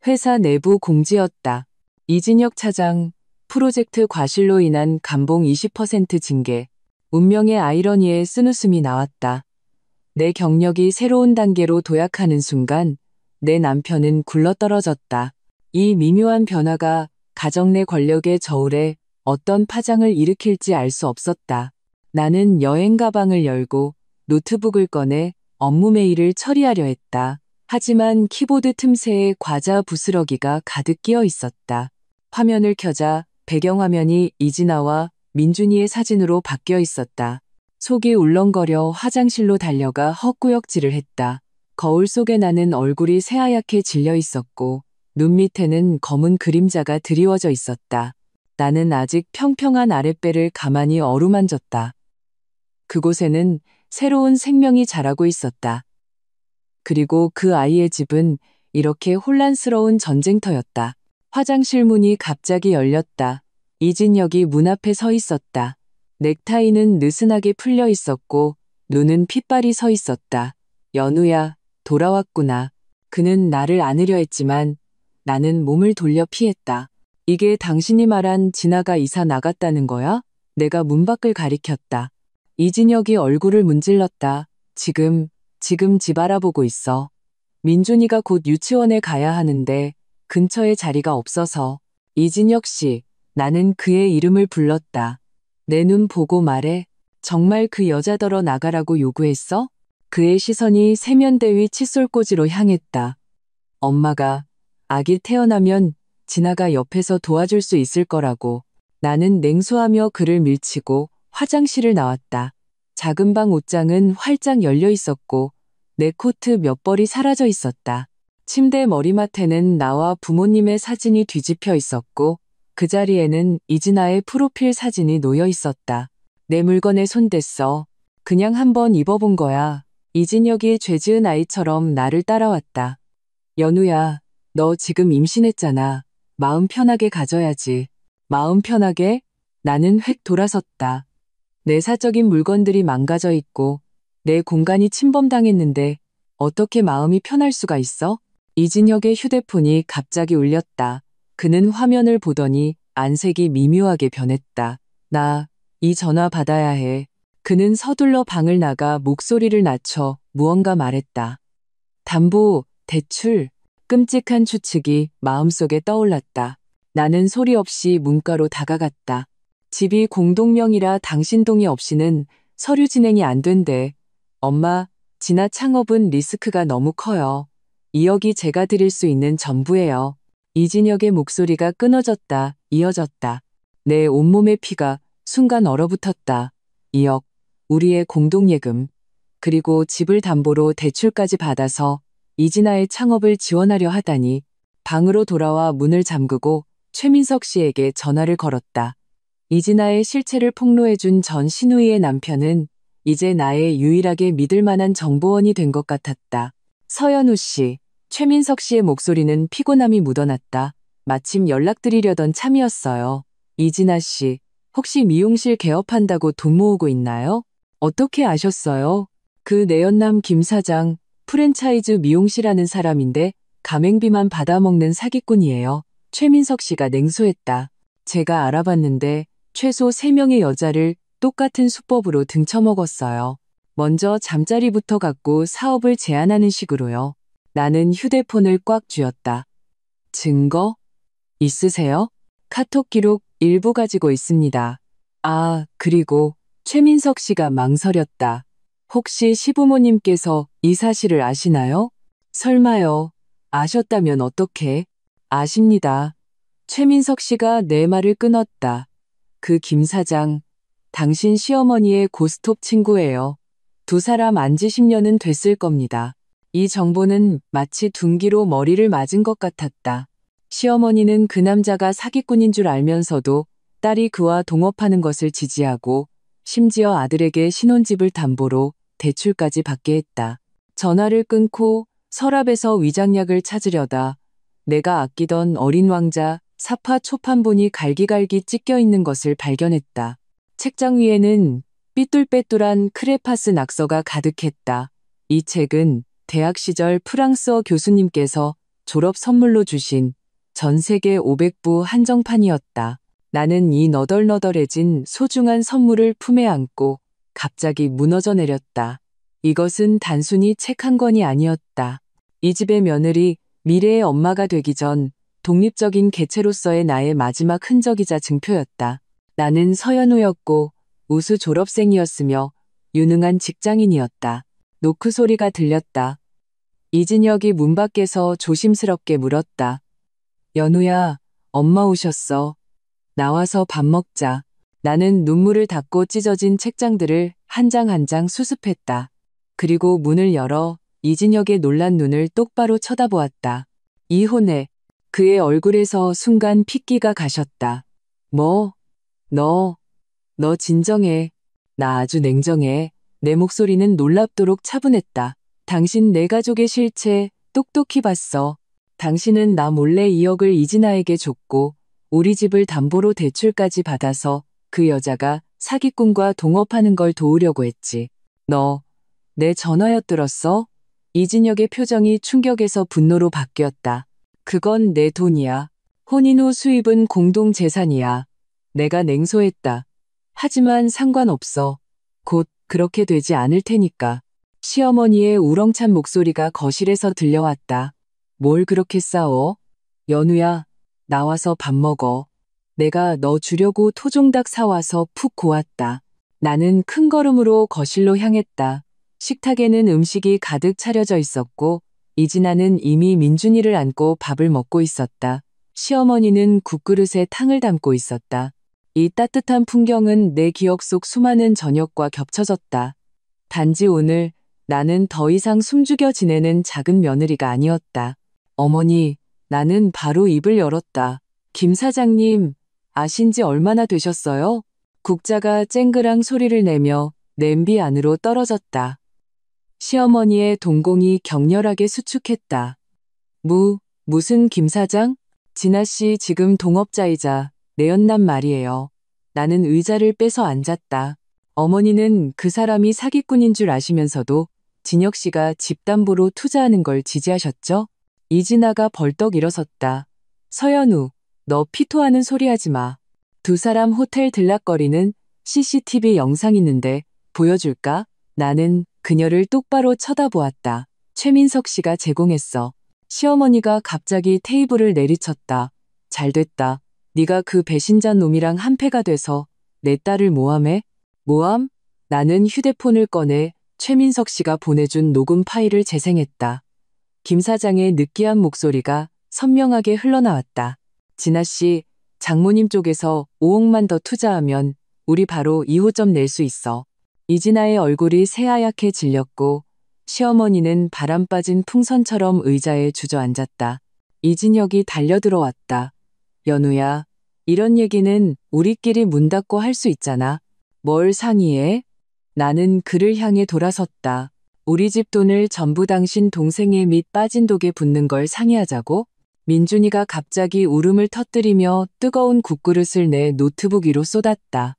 회사 내부 공지였다. 이진혁 차장, 프로젝트 과실로 인한 감봉 20% 징계. 운명의 아이러니에 쓴웃음이 나왔다. 내 경력이 새로운 단계로 도약하는 순간 내 남편은 굴러떨어졌다. 이 미묘한 변화가 가정 내 권력의 저울에 어떤 파장을 일으킬지 알 수 없었다. 나는 여행 가방을 열고 노트북을 꺼내 업무 메일을 처리하려 했다. 하지만 키보드 틈새에 과자 부스러기가 가득 끼어 있었다. 화면을 켜자 배경화면이 이진아와 민준이의 사진으로 바뀌어 있었다. 속이 울렁거려 화장실로 달려가 헛구역질을 했다. 거울 속에 나는 얼굴이 새하얗게 질려 있었고 눈 밑에는 검은 그림자가 드리워져 있었다. 나는 아직 평평한 아랫배를 가만히 어루만졌다. 그곳에는 새로운 생명이 자라고 있었다. 그리고 그 아이의 집은 이렇게 혼란스러운 전쟁터였다. 화장실 문이 갑자기 열렸다. 이진혁이 문 앞에 서 있었다. 넥타이는 느슨하게 풀려 있었고 눈은 핏발이 서 있었다. 연우야, 돌아왔구나. 그는 나를 안으려 했지만 나는 몸을 돌려 피했다. 이게 당신이 말한 진아가 이사 나갔다는 거야? 내가 문 밖을 가리켰다. 이진혁이 얼굴을 문질렀다. 지금 집 알아보고 있어. 민준이가 곧 유치원에 가야 하는데 근처에 자리가 없어서. 이진혁 씨, 나는 그의 이름을 불렀다. 내 눈 보고 말해. 정말 그 여자더러 나가라고 요구했어? 그의 시선이 세면대 위 칫솔꽂이로 향했다. 엄마가 아기 태어나면 진아가 옆에서 도와줄 수 있을 거라고. 나는 냉소하며 그를 밀치고 화장실을 나왔다. 작은 방 옷장은 활짝 열려 있었고 내 코트 몇 벌이 사라져 있었다. 침대 머리맡에는 나와 부모님의 사진이 뒤집혀 있었고 그 자리에는 이진아의 프로필 사진이 놓여 있었다. 내 물건에 손댔어. 그냥 한번 입어본 거야. 이진혁이 죄지은 아이처럼 나를 따라왔다. 연우야, 너 지금 임신했잖아. 마음 편하게 가져야지. 마음 편하게? 나는 획 돌아섰다. 내 사적인 물건들이 망가져 있고 내 공간이 침범당했는데 어떻게 마음이 편할 수가 있어? 이진혁의 휴대폰이 갑자기 울렸다. 그는 화면을 보더니 안색이 미묘하게 변했다. 나 이 전화 받아야 해. 그는 서둘러 방을 나가 목소리를 낮춰 무언가 말했다. 담보, 대출, 끔찍한 추측이 마음속에 떠올랐다. 나는 소리 없이 문가로 다가갔다. 집이 공동명의라 당신 동의 없이는 서류 진행이 안 된대. 엄마, 진아 창업은 리스크가 너무 커요. 2억이 제가 드릴 수 있는 전부예요. 이진혁의 목소리가 끊어졌다, 이어졌다. 내 온몸의 피가 순간 얼어붙었다. 2억, 우리의 공동예금. 그리고 집을 담보로 대출까지 받아서 이진아의 창업을 지원하려 하다니. 방으로 돌아와 문을 잠그고 최민석 씨에게 전화를 걸었다. 이진아의 실체를 폭로해준 전 신우이의 남편은 이제 나의 유일하게 믿을 만한 정보원이 된 것 같았다. 서연우 씨, 최민석 씨의 목소리는 피곤함이 묻어났다. 마침 연락드리려던 참이었어요. 이진아 씨, 혹시 미용실 개업한다고 돈 모으고 있나요? 어떻게 아셨어요? 그 내연남 김 사장, 프랜차이즈 미용실 하는 사람인데 가맹비만 받아먹는 사기꾼이에요. 최민석 씨가 냉소했다. 제가 알아봤는데 최소 3명의 여자를 똑같은 수법으로 등쳐먹었어요. 먼저 잠자리부터 갖고 사업을 제안하는 식으로요. 나는 휴대폰을 꽉 쥐었다. 증거? 있으세요? 카톡 기록 일부 가지고 있습니다. 아, 그리고 최민석 씨가 망설였다. 혹시 시부모님께서 이 사실을 아시나요? 설마요. 아셨다면 어떻게? 아십니다. 최민석 씨가 내 말을 끊었다. 그 김 사장, 당신 시어머니의 고스톱 친구예요. 두 사람 안지 10년은 됐을 겁니다. 이 정보는 마치 둔기로 머리를 맞은 것 같았다. 시어머니는 그 남자가 사기꾼인 줄 알면서도 딸이 그와 동업하는 것을 지지하고 심지어 아들에게 신혼집을 담보로 대출까지 받게 했다. 전화를 끊고 서랍에서 위장약을 찾으려다 내가 아끼던 어린 왕자 사파 초판본이 갈기갈기 찢겨 있는 것을 발견했다. 책장 위에는 삐뚤빼뚤한 크레파스 낙서가 가득했다. 이 책은 대학 시절 프랑스어 교수님께서 졸업 선물로 주신 전 세계 500부 한정판이었다. 나는 이 너덜너덜해진 소중한 선물을 품에 안고 갑자기 무너져 내렸다. 이것은 단순히 책 한 권이 아니었다. 이 집의 며느리, 미래의 엄마가 되기 전 독립적인 개체로서의 나의 마지막 흔적이자 증표였다. 나는 서연우였고 우수 졸업생이었으며 유능한 직장인이었다. 노크 소리가 들렸다. 이진혁이 문 밖에서 조심스럽게 물었다. 연우야, 엄마 오셨어. 나와서 밥 먹자. 나는 눈물을 닦고 찢어진 책장들을 한 장 한 장 수습했다. 그리고 문을 열어 이진혁의 놀란 눈을 똑바로 쳐다보았다. 이혼해. 그의 얼굴에서 순간 핏기가 가셨다. 뭐? 너 진정해. 나 아주 냉정해. 내 목소리는 놀랍도록 차분했다. 당신 내 가족의 실체 똑똑히 봤어. 당신은 나 몰래 2억을 이진아에게 줬고 우리 집을 담보로 대출까지 받아서 그 여자가 사기꾼과 동업하는 걸 도우려고 했지. 너, 내 전화 엿들었어? 이진혁의 표정이 충격에서 분노로 바뀌었다. 그건 내 돈이야. 혼인 후 수입은 공동 재산이야. 내가 냉소했다. 하지만 상관없어. 곧 그렇게 되지 않을 테니까. 시어머니의 우렁찬 목소리가 거실에서 들려왔다. 뭘 그렇게 싸워? 연우야, 나와서 밥 먹어. 내가 너 주려고 토종닭 사와서 푹 고았다. 나는 큰 걸음으로 거실로 향했다. 식탁에는 음식이 가득 차려져 있었고 이진아는 이미 민준이를 안고 밥을 먹고 있었다. 시어머니는 국그릇에 탕을 담고 있었다. 이 따뜻한 풍경은 내 기억 속 수많은 저녁과 겹쳐졌다. 단지 오늘 나는 더 이상 숨죽여 지내는 작은 며느리가 아니었다. 어머니, 나는 바로 입을 열었다. 김 사장님, 아신 지 얼마나 되셨어요? 국자가 쨍그랑 소리를 내며 냄비 안으로 떨어졌다. 시어머니의 동공이 격렬하게 수축했다. 무슨 김 사장? 진아 씨 지금 동업자이자 내 연남 말이에요. 나는 의자를 빼서 앉았다. 어머니는 그 사람이 사기꾼인 줄 아시면서도 진혁 씨가 집담보로 투자하는 걸 지지하셨죠? 이진아가 벌떡 일어섰다. 서연우, 너 피토하는 소리 하지 마. 두 사람 호텔 들락거리는 CCTV 영상 있는데 보여줄까? 나는 그녀를 똑바로 쳐다보았다. 최민석 씨가 제공했어. 시어머니가 갑자기 테이블을 내리쳤다. 잘됐다. 네가 그 배신자 놈이랑 한패가 돼서 내 딸을 모함해? 모함? 나는 휴대폰을 꺼내 최민석 씨가 보내준 녹음 파일을 재생했다. 김 사장의 느끼한 목소리가 선명하게 흘러나왔다. 진아 씨, 장모님 쪽에서 5억만 더 투자하면 우리 바로 2호점 낼 수 있어. 이진아의 얼굴이 새하얗게 질렸고 시어머니는 바람 빠진 풍선처럼 의자에 주저앉았다. 이진혁이 달려들어왔다. 연우야, 이런 얘기는 우리끼리 문 닫고 할 수 있잖아. 뭘 상의해? 나는 그를 향해 돌아섰다. 우리 집 돈을 전부 당신 동생의 밑 빠진 독에 붓는 걸 상의하자고? 민준이가 갑자기 울음을 터뜨리며 뜨거운 국그릇을 내 노트북 위로 쏟았다.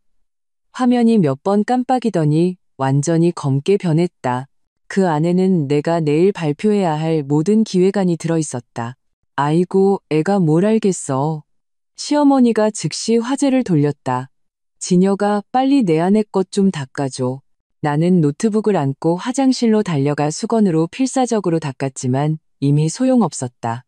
화면이 몇 번 깜빡이더니 완전히 검게 변했다. 그 안에는 내가 내일 발표해야 할 모든 기획안이 들어있었다. 아이고, 애가 뭘 알겠어. 시어머니가 즉시 화제를 돌렸다. 진여가 빨리 내 안의 것 좀 닦아줘. 나는 노트북을 안고 화장실로 달려가 수건으로 필사적으로 닦았지만 이미 소용없었다.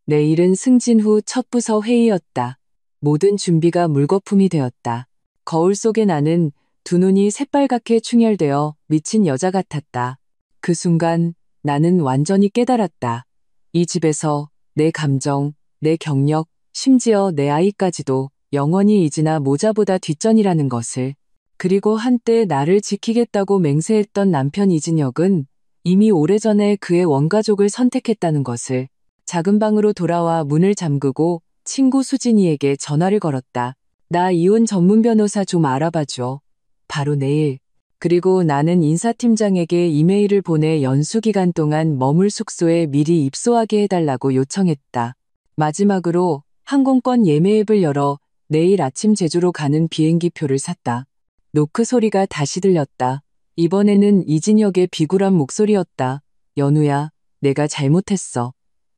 내일은 승진 후 첫 부서 회의였다. 모든 준비가 물거품이 되었다. 거울 속에 나는 두 눈이 새빨갛게 충혈되어 미친 여자 같았다. 그 순간 나는 완전히 깨달았다. 이 집에서 내 감정, 내 경력, 심지어 내 아이까지도 영원히 이지나 모자보다 뒷전이라는 것을. 그리고 한때 나를 지키겠다고 맹세했던 남편 이진혁은 이미 오래전에 그의 원가족을 선택했다는 것을. 작은 방으로 돌아와 문을 잠그고 친구 수진이에게 전화를 걸었다. 나 이혼 전문 변호사 좀 알아봐줘. 바로 내일. 그리고 나는 인사팀장에게 이메일을 보내 연수 기간 동안 머물 숙소에 미리 입소하게 해달라고 요청했다. 마지막으로 항공권 예매 앱을 열어 내일 아침 제주로 가는 비행기표를 샀다. 노크 소리가 다시 들렸다. 이번에는 이진혁의 비굴한 목소리였다. 연우야, 내가 잘못했어.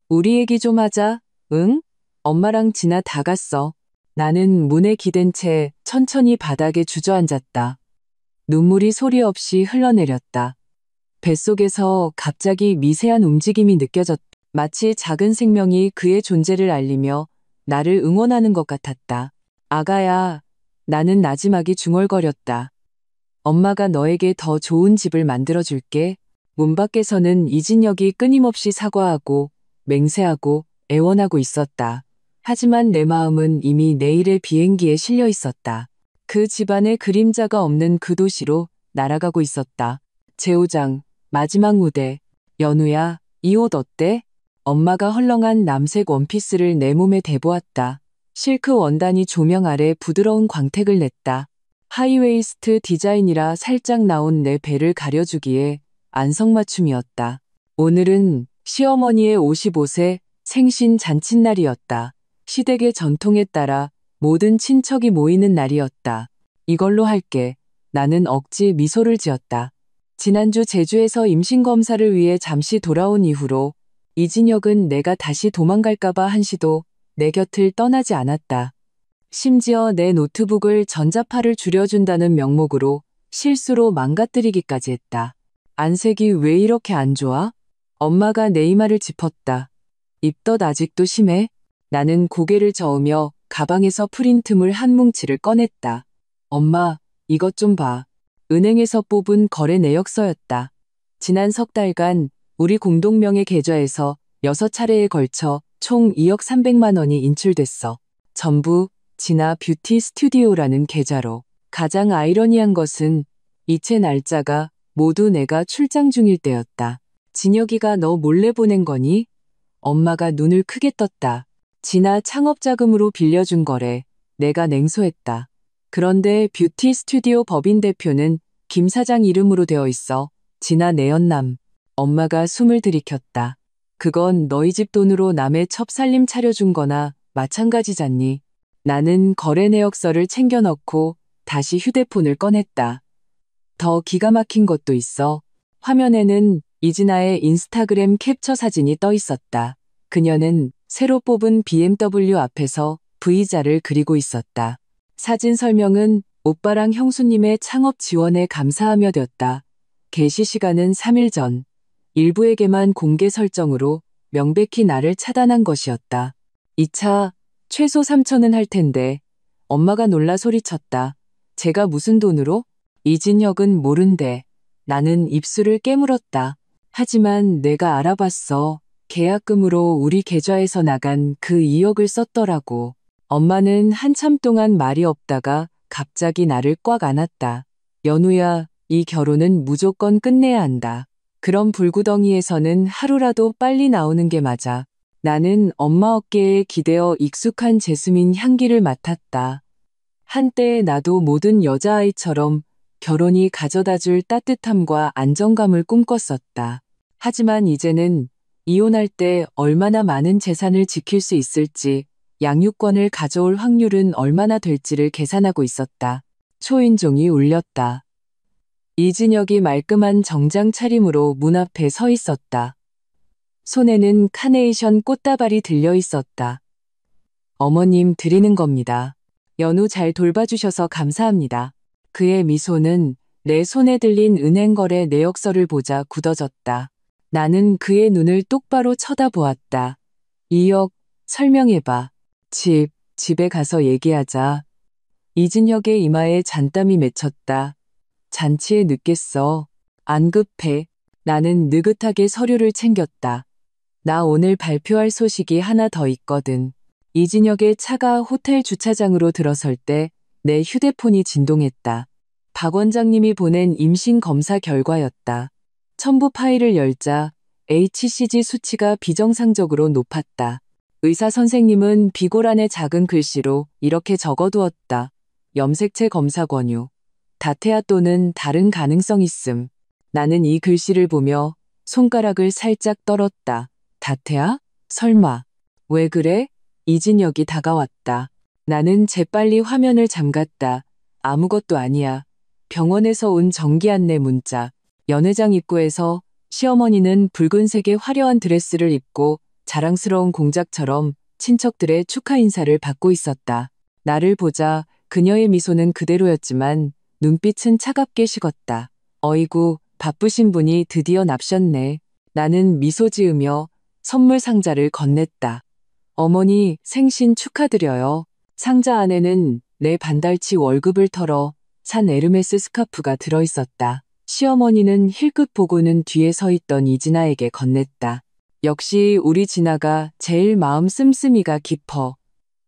우리 얘기 좀 하자. 응? 엄마랑 진아 다 갔어. 나는 문에 기댄 채 천천히 바닥에 주저앉았다. 눈물이 소리 없이 흘러내렸다. 뱃속에서 갑자기 미세한 움직임이 느껴졌다. 마치 작은 생명이 그의 존재를 알리며 나를 응원하는 것 같았다. 아가야, 나는 나지막이 중얼거렸다. 엄마가 너에게 더 좋은 집을 만들어줄게. 문 밖에서는 이진혁이 끊임없이 사과하고 맹세하고 애원하고 있었다. 하지만 내 마음은 이미 내일의 비행기에 실려 있었다. 그 집안에 그림자가 없는 그 도시로 날아가고 있었다. 제5장 마지막 무대. 연우야, 이 옷 어때? 엄마가 헐렁한 남색 원피스를 내 몸에 대보았다. 실크 원단이 조명 아래 부드러운 광택을 냈다. 하이웨이스트 디자인이라 살짝 나온 내 배를 가려주기에 안성맞춤이었다. 오늘은 시어머니의 55세 생신 잔칫날이었다. 시댁의 전통에 따라 모든 친척이 모이는 날이었다. 이걸로 할게. 나는 억지 미소를 지었다. 지난주 제주에서 임신검사를 위해 잠시 돌아온 이후로 이진혁은 내가 다시 도망갈까봐 한시도 내 곁을 떠나지 않았다. 심지어 내 노트북을 전자파를 줄여준다는 명목으로 실수로 망가뜨리기까지 했다. 안색이 왜 이렇게 안 좋아? 엄마가 내 이마를 짚었다. 입덧 아직도 심해? 나는 고개를 저으며 가방에서 프린트물 한 뭉치를 꺼냈다. 엄마, 이것 좀 봐. 은행에서 뽑은 거래 내역서였다. 지난 석 달간 우리 공동명의 계좌에서 6차례에 걸쳐 총 2억 300만 원이 인출됐어. 전부 진아 뷰티 스튜디오라는 계좌로. 가장 아이러니한 것은 이체 날짜가 모두 내가 출장 중일 때였다. 진혁이가 너 몰래 보낸 거니? 엄마가 눈을 크게 떴다. 진아 창업자금으로 빌려준 거래. 내가 냉소했다. 그런데 뷰티 스튜디오 법인 대표는 김 사장 이름으로 되어 있어. 진아 내연남. 엄마가 숨을 들이켰다. 그건 너희 집 돈으로 남의 첩살림 차려준 거나 마찬가지잖니. 나는 거래 내역서를 챙겨 넣고 다시 휴대폰을 꺼냈다. 더 기가 막힌 것도 있어. 화면에는 이진아의 인스타그램 캡처 사진이 떠 있었다. 그녀는 새로 뽑은 BMW 앞에서 V자를 그리고 있었다. 사진 설명은 오빠랑 형수님의 창업 지원에 감사하며였다. 게시 시간은 3일 전. 일부에게만 공개 설정으로 명백히 나를 차단한 것이었다. 2차 최소 3천은 할 텐데. 엄마가 놀라 소리쳤다. 제가 무슨 돈으로? 이진혁은 모른대. 나는 입술을 깨물었다. 하지만 내가 알아봤어. 계약금으로 우리 계좌에서 나간 그 2억을 썼더라고. 엄마는 한참 동안 말이 없다가 갑자기 나를 꽉 안았다. 연우야, 이 결혼은 무조건 끝내야 한다. 그런 불구덩이에서는 하루라도 빨리 나오는 게 맞아. 나는 엄마 어깨에 기대어 익숙한 제스민 향기를 맡았다. 한때 나도 모든 여자아이처럼 결혼이 가져다줄 따뜻함과 안정감을 꿈꿨었다. 하지만 이제는 이혼할 때 얼마나 많은 재산을 지킬 수 있을지, 양육권을 가져올 확률은 얼마나 될지를 계산하고 있었다. 초인종이 울렸다. 이진혁이 말끔한 정장 차림으로 문 앞에 서 있었다. 손에는 카네이션 꽃다발이 들려 있었다. 어머님 드리는 겁니다. 연우 잘 돌봐주셔서 감사합니다. 그의 미소는 내 손에 들린 은행거래 내역서를 보자 굳어졌다. 나는 그의 눈을 똑바로 쳐다보았다. 2억, 설명해봐. 집에 가서 얘기하자. 이진혁의 이마에 잔땀이 맺혔다. 잔치에 늦겠어. 안 급해. 나는 느긋하게 서류를 챙겼다. 나 오늘 발표할 소식이 하나 더 있거든. 이진혁의 차가 호텔 주차장으로 들어설 때 내 휴대폰이 진동했다. 박 원장님이 보낸 임신 검사 결과였다. 첨부 파일을 열자 HCG 수치가 비정상적으로 높았다. 의사 선생님은 비고란의 작은 글씨로 이렇게 적어두었다. 염색체 검사 권유. 다태아 또는 다른 가능성 있음. 나는 이 글씨를 보며 손가락을 살짝 떨었다. 다태아? 설마. 왜 그래? 이진혁이 다가왔다. 나는 재빨리 화면을 잠갔다. 아무것도 아니야. 병원에서 온 정기 안내 문자. 연회장 입구에서 시어머니는 붉은색의 화려한 드레스를 입고 자랑스러운 공작처럼 친척들의 축하 인사를 받고 있었다. 나를 보자 그녀의 미소는 그대로였지만 눈빛은 차갑게 식었다. 어이구, 바쁘신 분이 드디어 납셨네. 나는 미소 지으며 선물 상자를 건넸다. 어머니, 생신 축하드려요. 상자 안에는 내 반달치 월급을 털어 산 에르메스 스카프가 들어있었다. 시어머니는 힐끗 보고는 뒤에 서 있던 이진아에게 건넸다. 역시 우리 진아가 제일 마음 씀씀이가 깊어.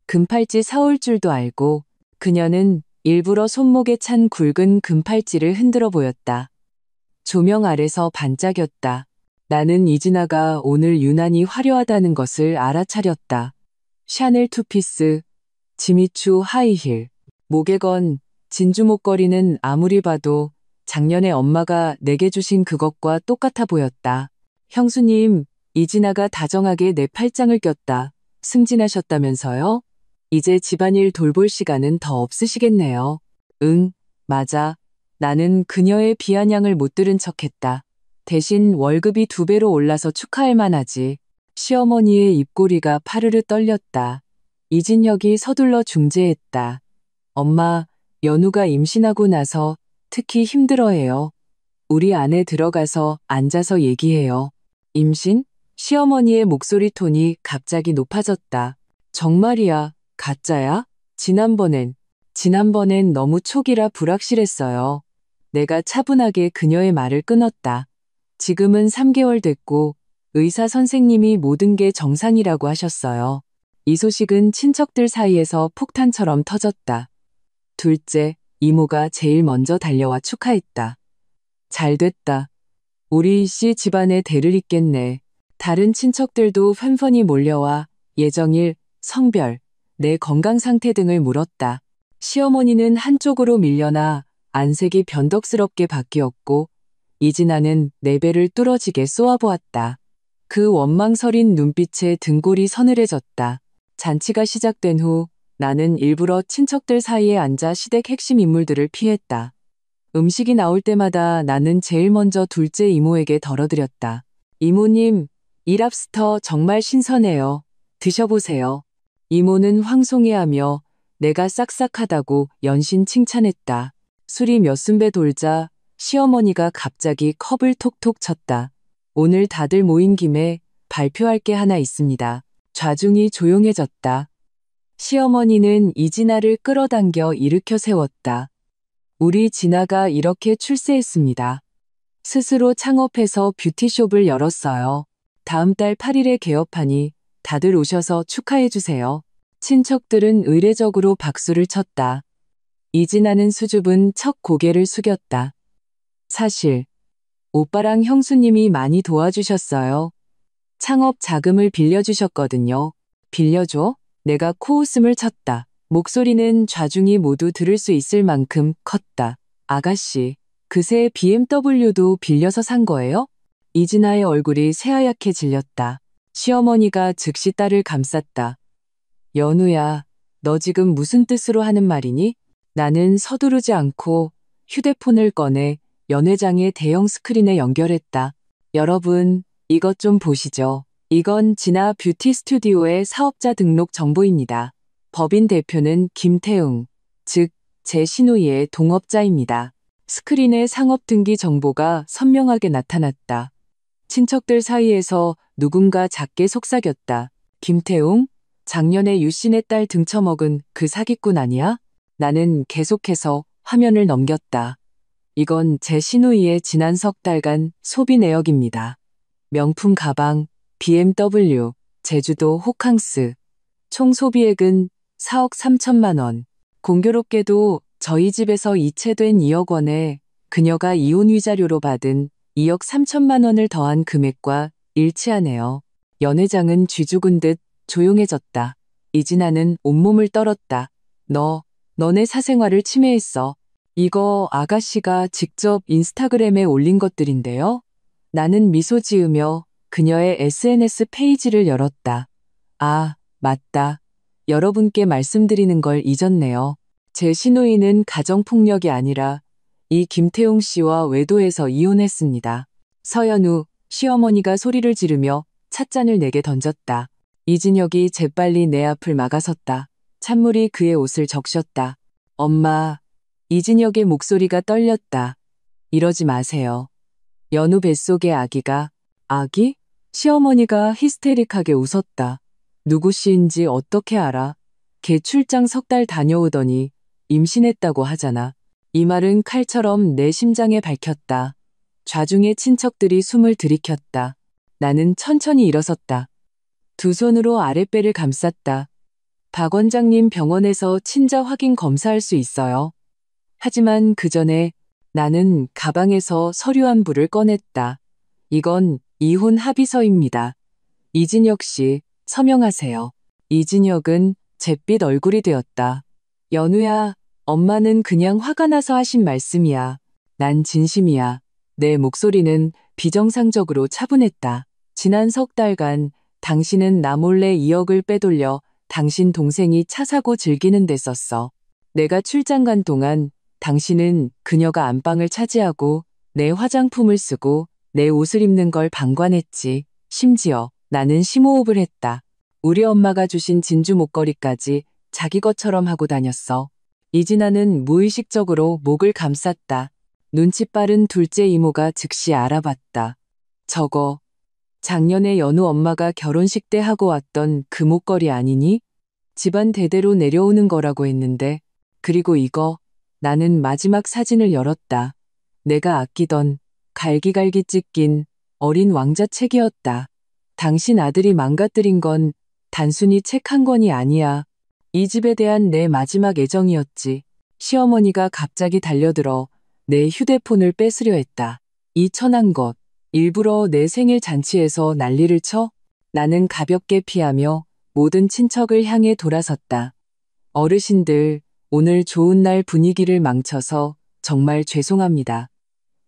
금팔찌 사올 줄도 알고. 그녀는 일부러 손목에 찬 굵은 금팔찌를 흔들어 보였다. 조명 아래서 반짝였다. 나는 이진아가 오늘 유난히 화려하다는 것을 알아차렸다. 샤넬 투피스, 지미추 하이힐, 목에 건 진주 목걸이는 아무리 봐도 작년에 엄마가 내게 주신 그것과 똑같아 보였다. 형수님, 이진아가 다정하게 내 팔짱을 꼈다. 승진하셨다면서요? 이제 집안일 돌볼 시간은 더 없으시겠네요. 응, 맞아. 나는 그녀의 비아냥을 못 들은 척했다. 대신 월급이 2배로 올라서 축하할 만하지. 시어머니의 입꼬리가 파르르 떨렸다. 이진혁이 서둘러 중재했다. 엄마, 연우가 임신하고 나서 특히 힘들어해요. 우리 안에 들어가서 앉아서 얘기해요. 임신? 시어머니의 목소리 톤이 갑자기 높아졌다. 정말이야, 가짜야? 지난번엔 너무 초기라 불확실했어요. 내가 차분하게 그녀의 말을 끊었다. 지금은 3개월 됐고 의사 선생님이 모든 게 정상이라고 하셨어요. 이 소식은 친척들 사이에서 폭탄처럼 터졌다. 둘째, 이모가 제일 먼저 달려와 축하했다. 잘 됐다. 우리 씨 집안에 대를 잇겠네. 다른 친척들도 팬펀이 몰려와 예정일, 성별, 내 건강 상태 등을 물었다. 시어머니는 한쪽으로 밀려나 안색이 변덕스럽게 바뀌었고 이진아는 내 배를 뚫어지게 쏘아보았다. 그 원망서린 눈빛에 등골이 서늘해졌다. 잔치가 시작된 후 나는 일부러 친척들 사이에 앉아 시댁 핵심 인물들을 피했다. 음식이 나올 때마다 나는 제일 먼저 둘째 이모에게 덜어드렸다. 이모님, 이 랍스터 정말 신선해요. 드셔보세요. 이모는 황송해하며 내가 싹싹하다고 연신 칭찬했다. 술이 몇 순배 돌자 시어머니가 갑자기 컵을 톡톡 쳤다. 오늘 다들 모인 김에 발표할 게 하나 있습니다. 좌중이 조용해졌다. 시어머니는 이진아를 끌어당겨 일으켜 세웠다. 우리 진아가 이렇게 출세했습니다. 스스로 창업해서 뷰티숍을 열었어요. 다음 달 8일에 개업하니 다들 오셔서 축하해주세요. 친척들은 의례적으로 박수를 쳤다. 이진아는 수줍은 척 고개를 숙였다. 사실 오빠랑 형수님이 많이 도와주셨어요. 창업 자금을 빌려주셨거든요. 빌려줘? 내가 코웃음을 쳤다. 목소리는 좌중이 모두 들을 수 있을 만큼 컸다. 아가씨, 그새 BMW도 빌려서 산 거예요? 이진아의 얼굴이 새하얗게 질렸다. 시어머니가 즉시 딸을 감쌌다. 연우야, 너 지금 무슨 뜻으로 하는 말이니? 나는 서두르지 않고 휴대폰을 꺼내 연회장의 대형 스크린에 연결했다. 여러분, 이것 좀 보시죠. 이건 진아 뷰티 스튜디오의 사업자 등록 정보입니다. 법인 대표는 김태웅, 즉, 제 시누이의 동업자입니다. 스크린에 상업 등기 정보가 선명하게 나타났다. 친척들 사이에서 누군가 작게 속삭였다. 김태웅? 작년에 유신의 딸 등쳐먹은 그 사기꾼 아니야? 나는 계속해서 화면을 넘겼다. 이건 제 시누이의 지난 석 달간 소비 내역입니다. 명품 가방, BMW, 제주도 호캉스. 총 소비액은 4억 3천만 원. 공교롭게도 저희 집에서 이체된 2억 원에 그녀가 이혼 위자료로 받은 2억 3천만 원을 더한 금액과 일치하네요. 연회장은 쥐죽은 듯 조용해졌다. 이진아는 온몸을 떨었다. 너네 사생활을 침해했어. 이거 아가씨가 직접 인스타그램에 올린 것들인데요? 나는 미소 지으며 그녀의 SNS 페이지를 열었다. 아, 맞다. 여러분께 말씀드리는 걸 잊었네요. 제 시누이는 가정폭력이 아니라 이 김태웅 씨와 외도해서 이혼했습니다. 서연우, 시어머니가 소리를 지르며 찻잔을 내게 던졌다. 이진혁이 재빨리 내 앞을 막아섰다. 찬물이 그의 옷을 적셨다. 엄마, 이진혁의 목소리가 떨렸다. 이러지 마세요. 연우 뱃속의 아기가, 아기? 시어머니가 히스테릭하게 웃었다. 누구 씨인지 어떻게 알아? 걔 출장 석 달 다녀오더니 임신했다고 하잖아. 이 말은 칼처럼 내 심장에 박혔다. 좌중의 친척들이 숨을 들이켰다. 나는 천천히 일어섰다. 두 손으로 아랫배를 감쌌다. 박 원장님 병원에서 친자 확인 검사할 수 있어요. 하지만 그 전에 나는 가방에서 서류 한 부를 꺼냈다. 이건 이혼 합의서입니다. 이진혁 씨, 서명하세요. 이진혁은 잿빛 얼굴이 되었다. 연우야, 엄마는 그냥 화가 나서 하신 말씀이야. 난 진심이야. 내 목소리는 비정상적으로 차분했다. 지난 석 달간 당신은 나 몰래 2억을 빼돌려 당신 동생이 차 사고 즐기는 데 썼어. 내가 출장 간 동안 당신은 그녀가 안방을 차지하고 내 화장품을 쓰고 내 옷을 입는 걸 방관했지. 심지어 나는 심호흡을 했다. 우리 엄마가 주신 진주 목걸이까지 자기 것처럼 하고 다녔어. 이진아는 무의식적으로 목을 감쌌다. 눈치 빠른 둘째 이모가 즉시 알아봤다. 저거, 작년에 연우 엄마가 결혼식 때 하고 왔던 그 목걸이 아니니? 집안 대대로 내려오는 거라고 했는데, 그리고 이거, 나는 마지막 사진을 열었다. 내가 아끼던 갈기갈기 찢긴 어린 왕자 책이었다. 당신 아들이 망가뜨린 건 단순히 책 한 권이 아니야. 이 집에 대한 내 마지막 애정이었지. 시어머니가 갑자기 달려들어 내 휴대폰을 뺏으려 했다. 이 천한 것, 일부러 내 생일 잔치에서 난리를 쳐? 나는 가볍게 피하며 모든 친척을 향해 돌아섰다. 어르신들, 오늘 좋은 날 분위기를 망쳐서 정말 죄송합니다.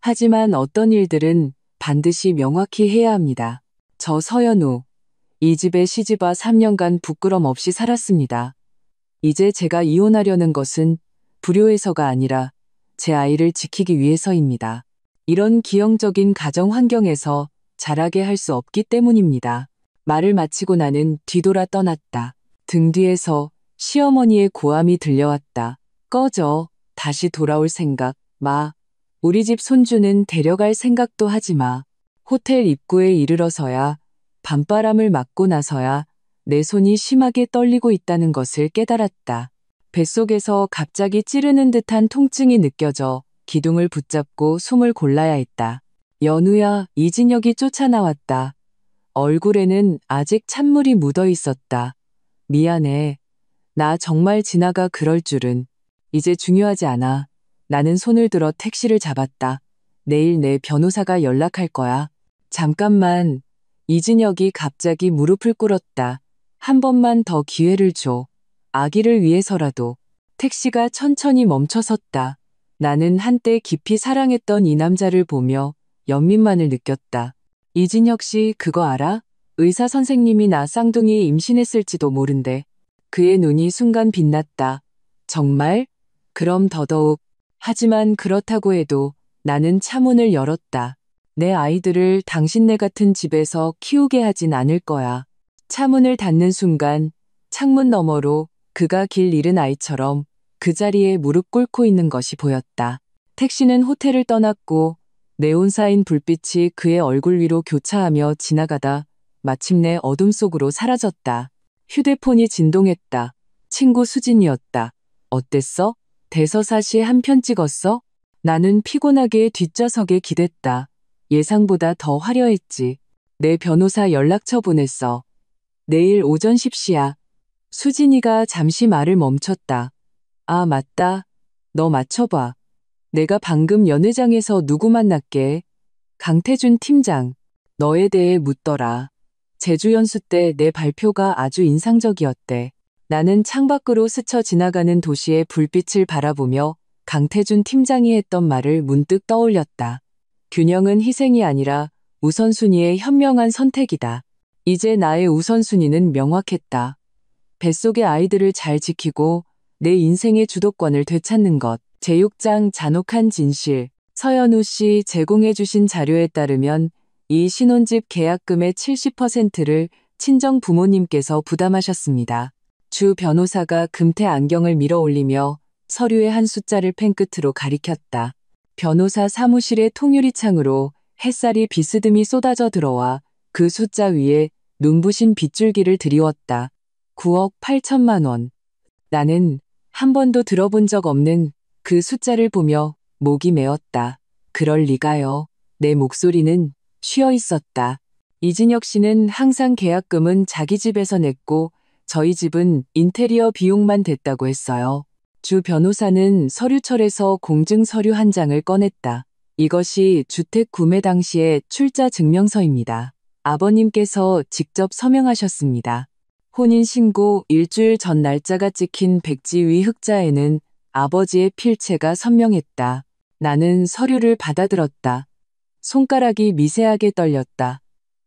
하지만 어떤 일들은 반드시 명확히 해야 합니다. 저 서연우, 이 집에 시집와 3년간 부끄럼 없이 살았습니다. 이제 제가 이혼하려는 것은 불효해서가 아니라 제 아이를 지키기 위해서입니다. 이런 기형적인 가정 환경에서 자라게 할 수 없기 때문입니다. 말을 마치고 나는 뒤돌아 떠났다. 등 뒤에서 시어머니의 고함이 들려왔다. 꺼져. 다시 돌아올 생각 마. 우리 집 손주는 데려갈 생각도 하지 마. 호텔 입구에 이르러서야 밤바람을 맞고 나서야 내 손이 심하게 떨리고 있다는 것을 깨달았다. 뱃속에서 갑자기 찌르는 듯한 통증이 느껴져 기둥을 붙잡고 숨을 골라야 했다. 연우야, 이진혁이 쫓아나왔다. 얼굴에는 아직 찬물이 묻어 있었다. 미안해. 나 정말 진아가 그럴 줄은. 이제 중요하지 않아. 나는 손을 들어 택시를 잡았다. 내일 내 변호사가 연락할 거야. 잠깐만. 이진혁이 갑자기 무릎을 꿇었다. 한 번만 더 기회를 줘. 아기를 위해서라도. 택시가 천천히 멈춰섰다. 나는 한때 깊이 사랑했던 이 남자를 보며 연민만을 느꼈다. 이진혁 씨 그거 알아? 의사 선생님이 나 쌍둥이 임신했을지도 모른대. 그의 눈이 순간 빛났다. 정말? 그럼 더더욱. 하지만 그렇다고 해도 나는 차문을 열었다. 내 아이들을 당신네 같은 집에서 키우게 하진 않을 거야. 차문을 닫는 순간 창문 너머로 그가 길 잃은 아이처럼 그 자리에 무릎 꿇고 있는 것이 보였다. 택시는 호텔을 떠났고 네온사인 불빛이 그의 얼굴 위로 교차하며 지나가다 마침내 어둠 속으로 사라졌다. 휴대폰이 진동했다. 친구 수진이었다. 어땠어? 대서사시 한 편 찍었어? 나는 피곤하게 뒷좌석에 기댔다. 예상보다 더 화려했지. 내 변호사 연락처 보냈어. 내일 오전 10시야. 수진이가 잠시 말을 멈췄다. 아, 맞다. 너 맞춰봐. 내가 방금 연회장에서 누구 만났게? 강태준 팀장. 너에 대해 묻더라. 제주 연수 때 내 발표가 아주 인상적이었대. 나는 창밖으로 스쳐 지나가는 도시의 불빛을 바라보며 강태준 팀장이 했던 말을 문득 떠올렸다. 균형은 희생이 아니라 우선순위의 현명한 선택이다. 이제 나의 우선순위는 명확했다. 뱃속의 아이들을 잘 지키고 내 인생의 주도권을 되찾는 것. 제6장 잔혹한 진실. 서연우 씨 제공해주신 자료에 따르면 이 신혼집 계약금의 70%를 친정 부모님께서 부담하셨습니다. 주 변호사가 금태 안경을 밀어 올리며 서류의 한 숫자를 펜 끝으로 가리켰다. 변호사 사무실의 통유리창으로 햇살이 비스듬히 쏟아져 들어와 그 숫자 위에 눈부신 빗줄기를 드리웠다. 9억 8천만 원. 나는 한 번도 들어본 적 없는 그 숫자를 보며 목이 메었다. 그럴 리가요. 내 목소리는 쉬어 있었다. 이진혁 씨는 항상 계약금은 자기 집에서 냈고 저희 집은 인테리어 비용만 댔다고 했어요. 주 변호사는 서류철에서 공증 서류 한 장을 꺼냈다. 이것이 주택 구매 당시의 출자 증명서입니다. 아버님께서 직접 서명하셨습니다. 혼인신고 일주일 전 날짜가 찍힌 백지 위 흑자에는 아버지의 필체가 선명했다. 나는 서류를 받아들었다. 손가락이 미세하게 떨렸다.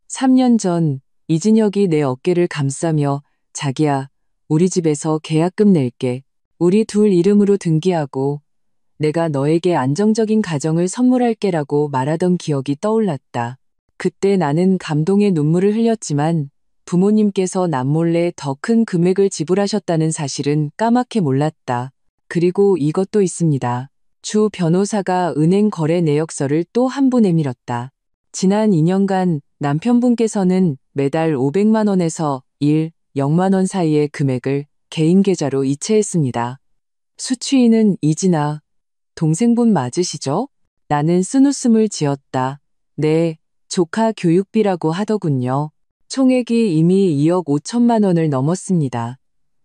3년 전 이진혁이 내 어깨를 감싸며 자기야, 우리 집에서 계약금 낼게. 우리 둘 이름으로 등기하고 내가 너에게 안정적인 가정을 선물할게라고 말하던 기억이 떠올랐다. 그때 나는 감동의 눈물을 흘렸지만 부모님께서 남몰래 더 큰 금액을 지불하셨다는 사실은 까맣게 몰랐다. 그리고 이것도 있습니다. 주 변호사가 은행 거래 내역서를 또 한 부 내밀었다. 지난 2년간 남편분께서는 매달 500만 원에서 0만 원 사이의 금액을 개인 계좌로 이체했습니다. 수취인은 이진아, 동생분 맞으시죠? 나는 쓴웃음을 지었다. 네, 조카 교육비라고 하더군요. 총액이 이미 2억 5천만 원을 넘었습니다.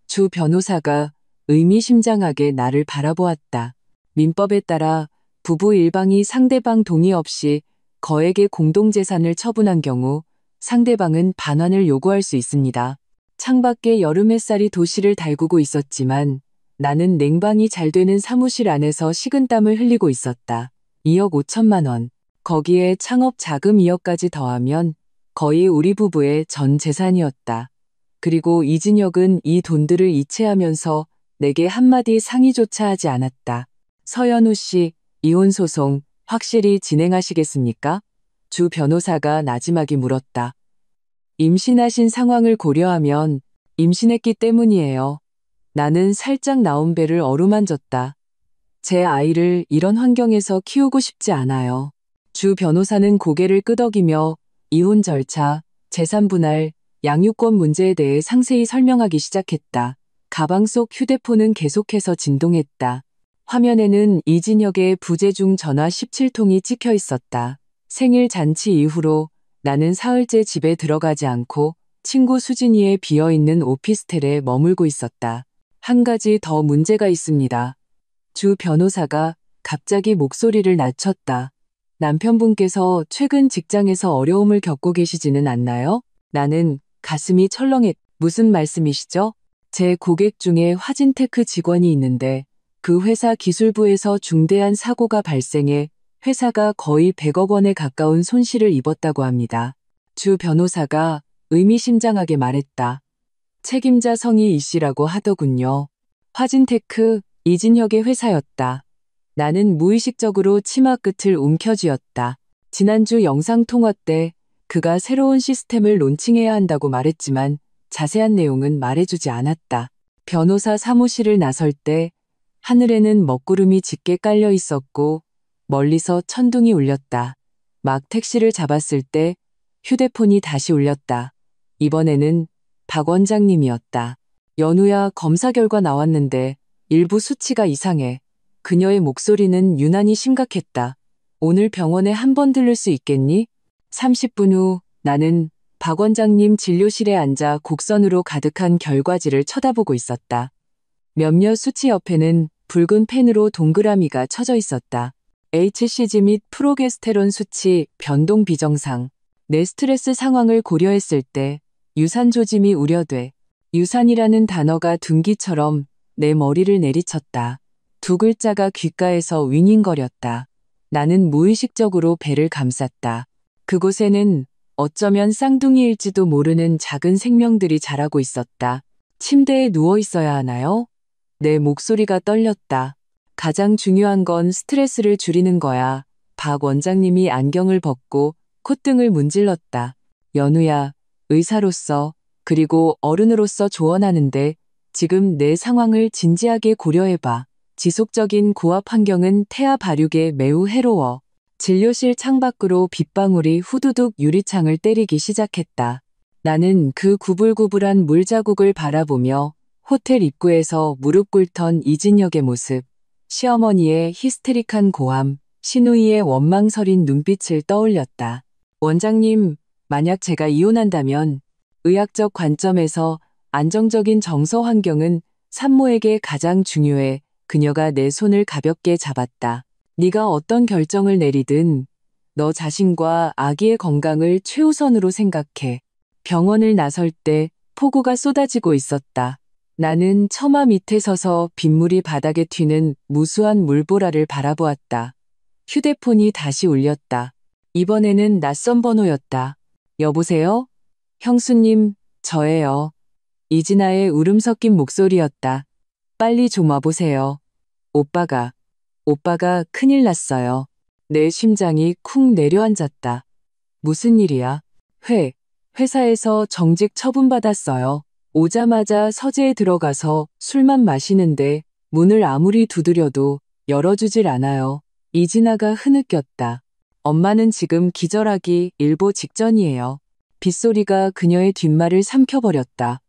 주 변호사가 의미심장하게 나를 바라보았다. 민법에 따라 부부 일방이 상대방 동의 없이 거액의 공동재산을 처분한 경우 상대방은 반환을 요구할 수 있습니다. 창밖에 여름 햇살이 도시를 달구고 있었지만 나는 냉방이 잘 되는 사무실 안에서 식은땀을 흘리고 있었다. 2억 5천만 원. 거기에 창업 자금 2억까지 더하면 거의 우리 부부의 전 재산이었다. 그리고 이진혁은 이 돈들을 이체하면서 내게 한마디 상의조차 하지 않았다. 서연우 씨, 이혼소송 확실히 진행하시겠습니까? 주 변호사가 나지막이 물었다. 임신하신 상황을 고려하면 임신했기 때문이에요. 나는 살짝 나온 배를 어루만졌다. 제 아이를 이런 환경에서 키우고 싶지 않아요. 주 변호사는 고개를 끄덕이며 이혼 절차, 재산 분할, 양육권 문제에 대해 상세히 설명하기 시작했다. 가방 속 휴대폰은 계속해서 진동했다. 화면에는 이진혁의 부재중 전화 17통이 찍혀 있었다. 생일 잔치 이후로 나는 사흘째 집에 들어가지 않고 친구 수진이의 비어있는 오피스텔에 머물고 있었다. 한 가지 더 문제가 있습니다. 주 변호사가 갑자기 목소리를 낮췄다. 남편분께서 최근 직장에서 어려움을 겪고 계시지는 않나요? 나는 가슴이 철렁했. 무슨 말씀이시죠? 제 고객 중에 화진테크 직원이 있는데 그 회사 기술부에서 중대한 사고가 발생해 회사가 거의 100억 원에 가까운 손실을 입었다고 합니다. 주 변호사가 의미심장하게 말했다. 책임자 성이 이 씨라고 하더군요. 화진테크, 이진혁의 회사였다. 나는 무의식적으로 치마 끝을 움켜쥐었다. 지난주 영상통화 때 그가 새로운 시스템을 론칭해야 한다고 말했지만 자세한 내용은 말해주지 않았다. 변호사 사무실을 나설 때 하늘에는 먹구름이 짙게 깔려 있었고 멀리서 천둥이 울렸다. 막 택시를 잡았을 때 휴대폰이 다시 울렸다. 이번에는 박 원장님이었다. 연우야, 검사 결과 나왔는데 일부 수치가 이상해. 그녀의 목소리는 유난히 심각했다. 오늘 병원에 한번 들를 수 있겠니? 30분 후 나는 박 원장님 진료실에 앉아 곡선으로 가득한 결과지를 쳐다보고 있었다. 몇몇 수치 옆에는 붉은 펜으로 동그라미가 쳐져 있었다. HCG 및 프로게스테론 수치 변동 비정상. 내 스트레스 상황을 고려했을 때 유산 조짐이 우려돼. 유산이라는 단어가 둔기처럼 내 머리를 내리쳤다. 두 글자가 귓가에서 윙윙거렸다. 나는 무의식적으로 배를 감쌌다. 그곳에는 어쩌면 쌍둥이일지도 모르는 작은 생명들이 자라고 있었다. 침대에 누워 있어야 하나요? 내 목소리가 떨렸다. 가장 중요한 건 스트레스를 줄이는 거야. 박 원장님이 안경을 벗고 콧등을 문질렀다. 연우야, 의사로서 그리고 어른으로서 조언하는데 지금 내 상황을 진지하게 고려해봐. 지속적인 고압 환경은 태아 발육에 매우 해로워. 진료실 창밖으로 빗방울이 후두둑 유리창을 때리기 시작했다. 나는 그 구불구불한 물자국을 바라보며 호텔 입구에서 무릎 꿇던 이진혁의 모습, 시어머니의 히스테릭한 고함, 신우이의 원망서린 눈빛을 떠올렸다. 원장님, 만약 제가 이혼한다면 의학적 관점에서 안정적인 정서 환경은 산모에게 가장 중요해. 그녀가 내 손을 가볍게 잡았다. 네가 어떤 결정을 내리든 너 자신과 아기의 건강을 최우선으로 생각해. 병원을 나설 때 폭우가 쏟아지고 있었다. 나는 처마 밑에 서서 빗물이 바닥에 튀는 무수한 물보라를 바라보았다. 휴대폰이 다시 울렸다. 이번에는 낯선 번호였다. 여보세요? 형수님, 저예요. 이진아의 울음 섞인 목소리였다. 빨리 좀 와보세요. 오빠가 큰일 났어요. 내 심장이 쿵 내려앉았다. 무슨 일이야? 회사에서 정직 처분받았어요. 오자마자 서재에 들어가서 술만 마시는데 문을 아무리 두드려도 열어주질 않아요. 이진아가 흐느꼈다. 엄마는 지금 기절하기 일보 직전이에요. 빗소리가 그녀의 뒷말을 삼켜버렸다.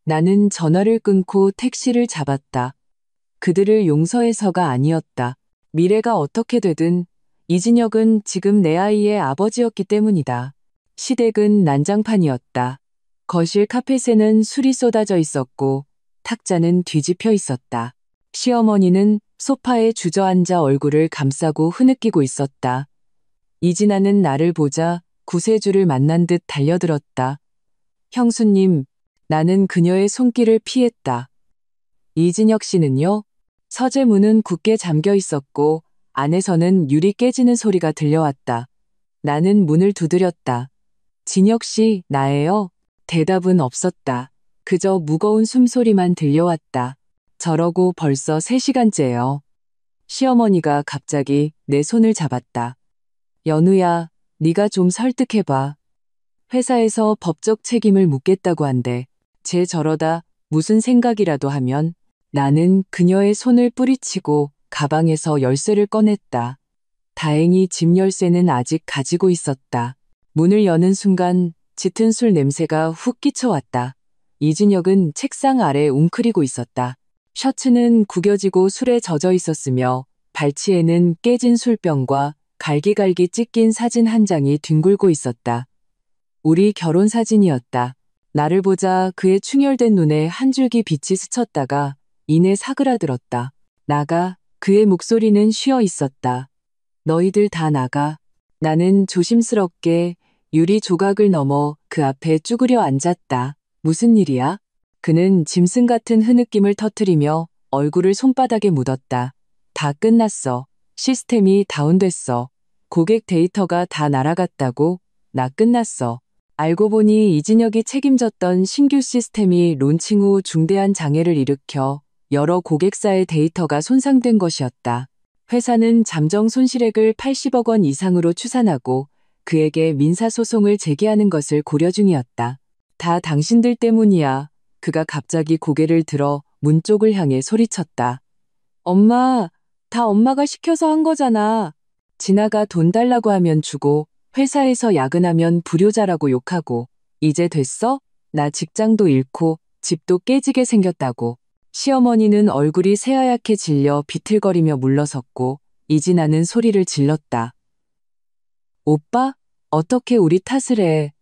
나는 전화를 끊고 택시를 잡았다. 그들을 용서해서가 아니었다. 미래가 어떻게 되든 이진혁은 지금 내 아이의 아버지였기 때문이다. 시댁은 난장판이었다. 거실 카펫에는 술이 쏟아져 있었고 탁자는 뒤집혀 있었다. 시어머니는 소파에 주저앉아 얼굴을 감싸고 흐느끼고 있었다. 이진아는 나를 보자 구세주를 만난 듯 달려들었다. 형수님, 나는 그녀의 손길을 피했다. 이진혁 씨는요? 서재 문은 굳게 잠겨 있었고 안에서는 유리 깨지는 소리가 들려왔다. 나는 문을 두드렸다. 진혁 씨, 나예요? 대답은 없었다. 그저 무거운 숨소리만 들려왔다. 저러고 벌써 3시간째요. 시어머니가 갑자기 내 손을 잡았다. 연우야, 네가 좀 설득해봐. 회사에서 법적 책임을 묻겠다고 한대. 쟤 저러다 무슨 생각이라도 하면. 나는 그녀의 손을 뿌리치고 가방에서 열쇠를 꺼냈다. 다행히 집 열쇠는 아직 가지고 있었다. 문을 여는 순간 짙은 술 냄새가 훅 끼쳐왔다. 이진혁은 책상 아래 웅크리고 있었다. 셔츠는 구겨지고 술에 젖어 있었으며 발치에는 깨진 술병과 갈기갈기 찢긴 사진 한 장이 뒹굴고 있었다. 우리 결혼 사진이었다. 나를 보자 그의 충혈된 눈에 한 줄기 빛이 스쳤다가 이내 사그라들었다. 나가. 그의 목소리는 쉬어 있었다. 너희들 다 나가. 나는 조심스럽게 유리 조각을 넘어 그 앞에 쭈그려 앉았다. 무슨 일이야? 그는 짐승 같은 흐느낌을 터뜨리며 얼굴을 손바닥에 묻었다. 다 끝났어. 시스템이 다운됐어. 고객 데이터가 다 날아갔다고? 나 끝났어. 알고 보니 이진혁이 책임졌던 신규 시스템이 론칭 후 중대한 장애를 일으켜 여러 고객사의 데이터가 손상된 것이었다. 회사는 잠정 손실액을 80억 원 이상으로 추산하고 그에게 민사소송을 제기하는 것을 고려 중이었다. 다 당신들 때문이야. 그가 갑자기 고개를 들어 문 쪽을 향해 소리쳤다. 엄마, 다 엄마가 시켜서 한 거잖아. 진아가 돈 달라고 하면 주고 회사에서 야근하면 불효자라고 욕하고 이제 됐어? 나 직장도 잃고 집도 깨지게 생겼다고. 시어머니는 얼굴이 새하얗게 질려 비틀거리며 물러섰고 이진아는 소리를 질렀다. 오빠? 어떻게 우리 탓을 해?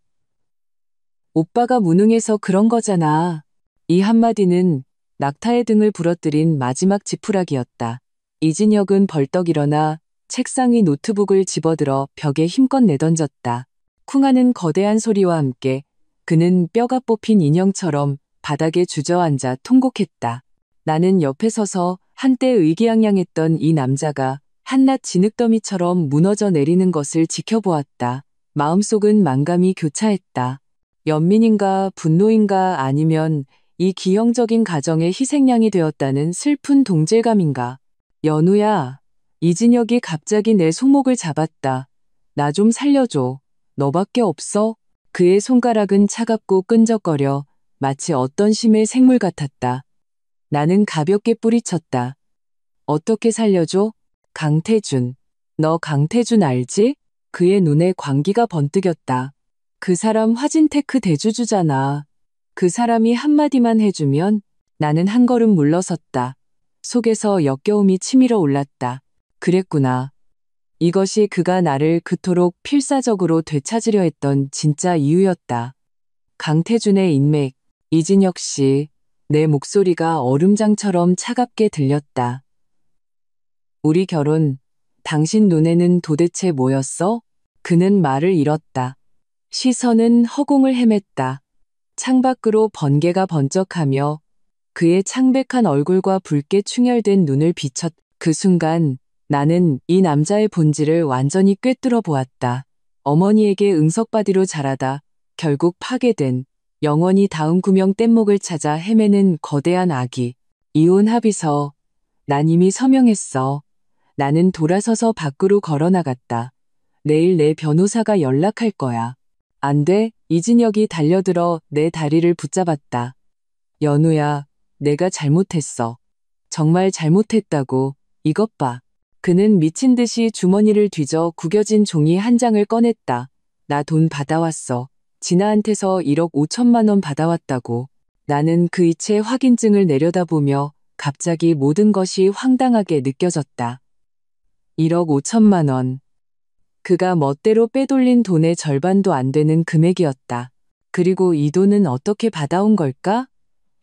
오빠가 무능해서 그런 거잖아. 이 한마디는 낙타의 등을 부러뜨린 마지막 지푸라기였다. 이진혁은 벌떡 일어나 책상 위 노트북을 집어들어 벽에 힘껏 내던졌다. 쿵하는 거대한 소리와 함께 그는 뼈가 뽑힌 인형처럼 바닥에 주저앉아 통곡했다. 나는 옆에 서서 한때 의기양양했던 이 남자가 한낱 진흙더미처럼 무너져 내리는 것을 지켜보았다. 마음속은 만감이 교차했다. 연민인가 분노인가 아니면 이 기형적인 가정의 희생양이 되었다는 슬픈 동질감인가. 연우야, 이진혁이 갑자기 내 손목을 잡았다. 나 좀 살려줘. 너밖에 없어? 그의 손가락은 차갑고 끈적거려 마치 어떤 심의 생물 같았다. 나는 가볍게 뿌리쳤다. 어떻게 살려줘? 강태준. 너 강태준 알지? 그의 눈에 광기가 번뜩였다. 그 사람 화진테크 대주주잖아. 그 사람이 한마디만 해주면 나는 한 걸음 물러섰다. 속에서 역겨움이 치밀어 올랐다. 그랬구나. 이것이 그가 나를 그토록 필사적으로 되찾으려 했던 진짜 이유였다. 강태준의 인맥, 이진혁 씨, 내 목소리가 얼음장처럼 차갑게 들렸다. 우리 결혼, 당신 눈에는 도대체 뭐였어? 그는 말을 잃었다. 시선은 허공을 헤맸다. 창밖으로 번개가 번쩍하며 그의 창백한 얼굴과 붉게 충혈된 눈을 비쳤. 그 순간 나는 이 남자의 본질을 완전히 꿰뚫어 보았다. 어머니에게 응석바디로 자라다 결국 파괴된 영원히 다음 구명 뗏목을 찾아 헤매는 거대한 아기. 이혼 합의서. 난 이미 서명했어. 나는 돌아서서 밖으로 걸어나갔다. 내일 내 변호사가 연락할 거야. 안 돼. 이진혁이 달려들어 내 다리를 붙잡았다. 연우야, 내가 잘못했어. 정말 잘못했다고. 이것 봐. 그는 미친 듯이 주머니를 뒤져 구겨진 종이 한 장을 꺼냈다. 나 돈 받아왔어. 진아한테서 1억 5천만 원 받아왔다고. 나는 그 이체 확인증을 내려다보며 갑자기 모든 것이 황당하게 느껴졌다. 1억 5천만 원. 그가 멋대로 빼돌린 돈의 절반도 안 되는 금액이었다. 그리고 이 돈은 어떻게 받아온 걸까?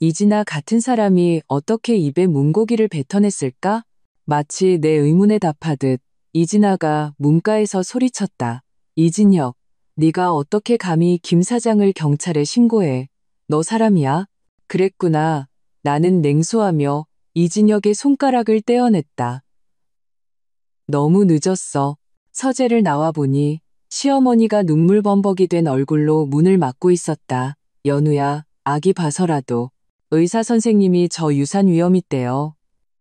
이진아 같은 사람이 어떻게 입에 문고기를 뱉어냈을까? 마치 내 의문에 답하듯 이진아가 문가에서 소리쳤다. 이진혁, 네가 어떻게 감히 김 사장을 경찰에 신고해? 너 사람이야? 그랬구나. 나는 냉소하며 이진혁의 손가락을 떼어냈다. 너무 늦었어. 서재를 나와보니 시어머니가 눈물범벅이 된 얼굴로 문을 막고 있었다. 연우야, 아기 봐서라도. 의사 선생님이 저 유산 위험 있대요.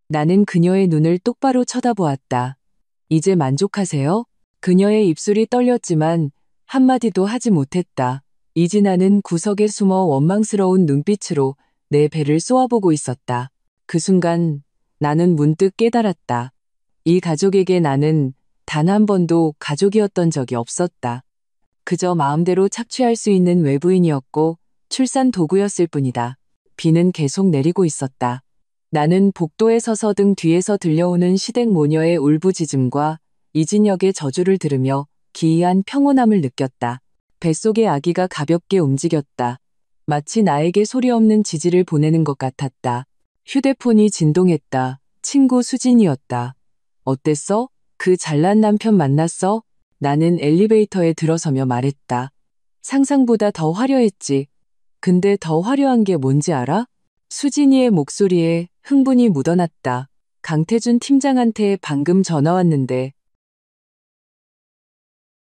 나는 그녀의 눈을 똑바로 쳐다보았다. 이제 만족하세요? 그녀의 입술이 떨렸지만 한마디도 하지 못했다. 이진아는 구석에 숨어 원망스러운 눈빛으로 내 배를 쏘아보고 있었다. 그 순간 나는 문득 깨달았다. 이 가족에게 나는 단 한 번도 가족이었던 적이 없었다. 그저 마음대로 착취할 수 있는 외부인이었고 출산 도구였을 뿐이다. 비는 계속 내리고 있었다. 나는 복도에 서서 등 뒤에서 들려오는 시댁 모녀의 울부짖음과 이진혁의 저주를 들으며 기이한 평온함을 느꼈다. 뱃속의 아기가 가볍게 움직였다. 마치 나에게 소리 없는 지지를 보내는 것 같았다. 휴대폰이 진동했다. 친구 수진이었다. 어땠어? 그 잘난 남편 만났어? 나는 엘리베이터에 들어서며 말했다. 상상보다 더 화려했지. 근데 더 화려한 게 뭔지 알아? 수진이의 목소리에 흥분이 묻어났다. 강태준 팀장한테 방금 전화 왔는데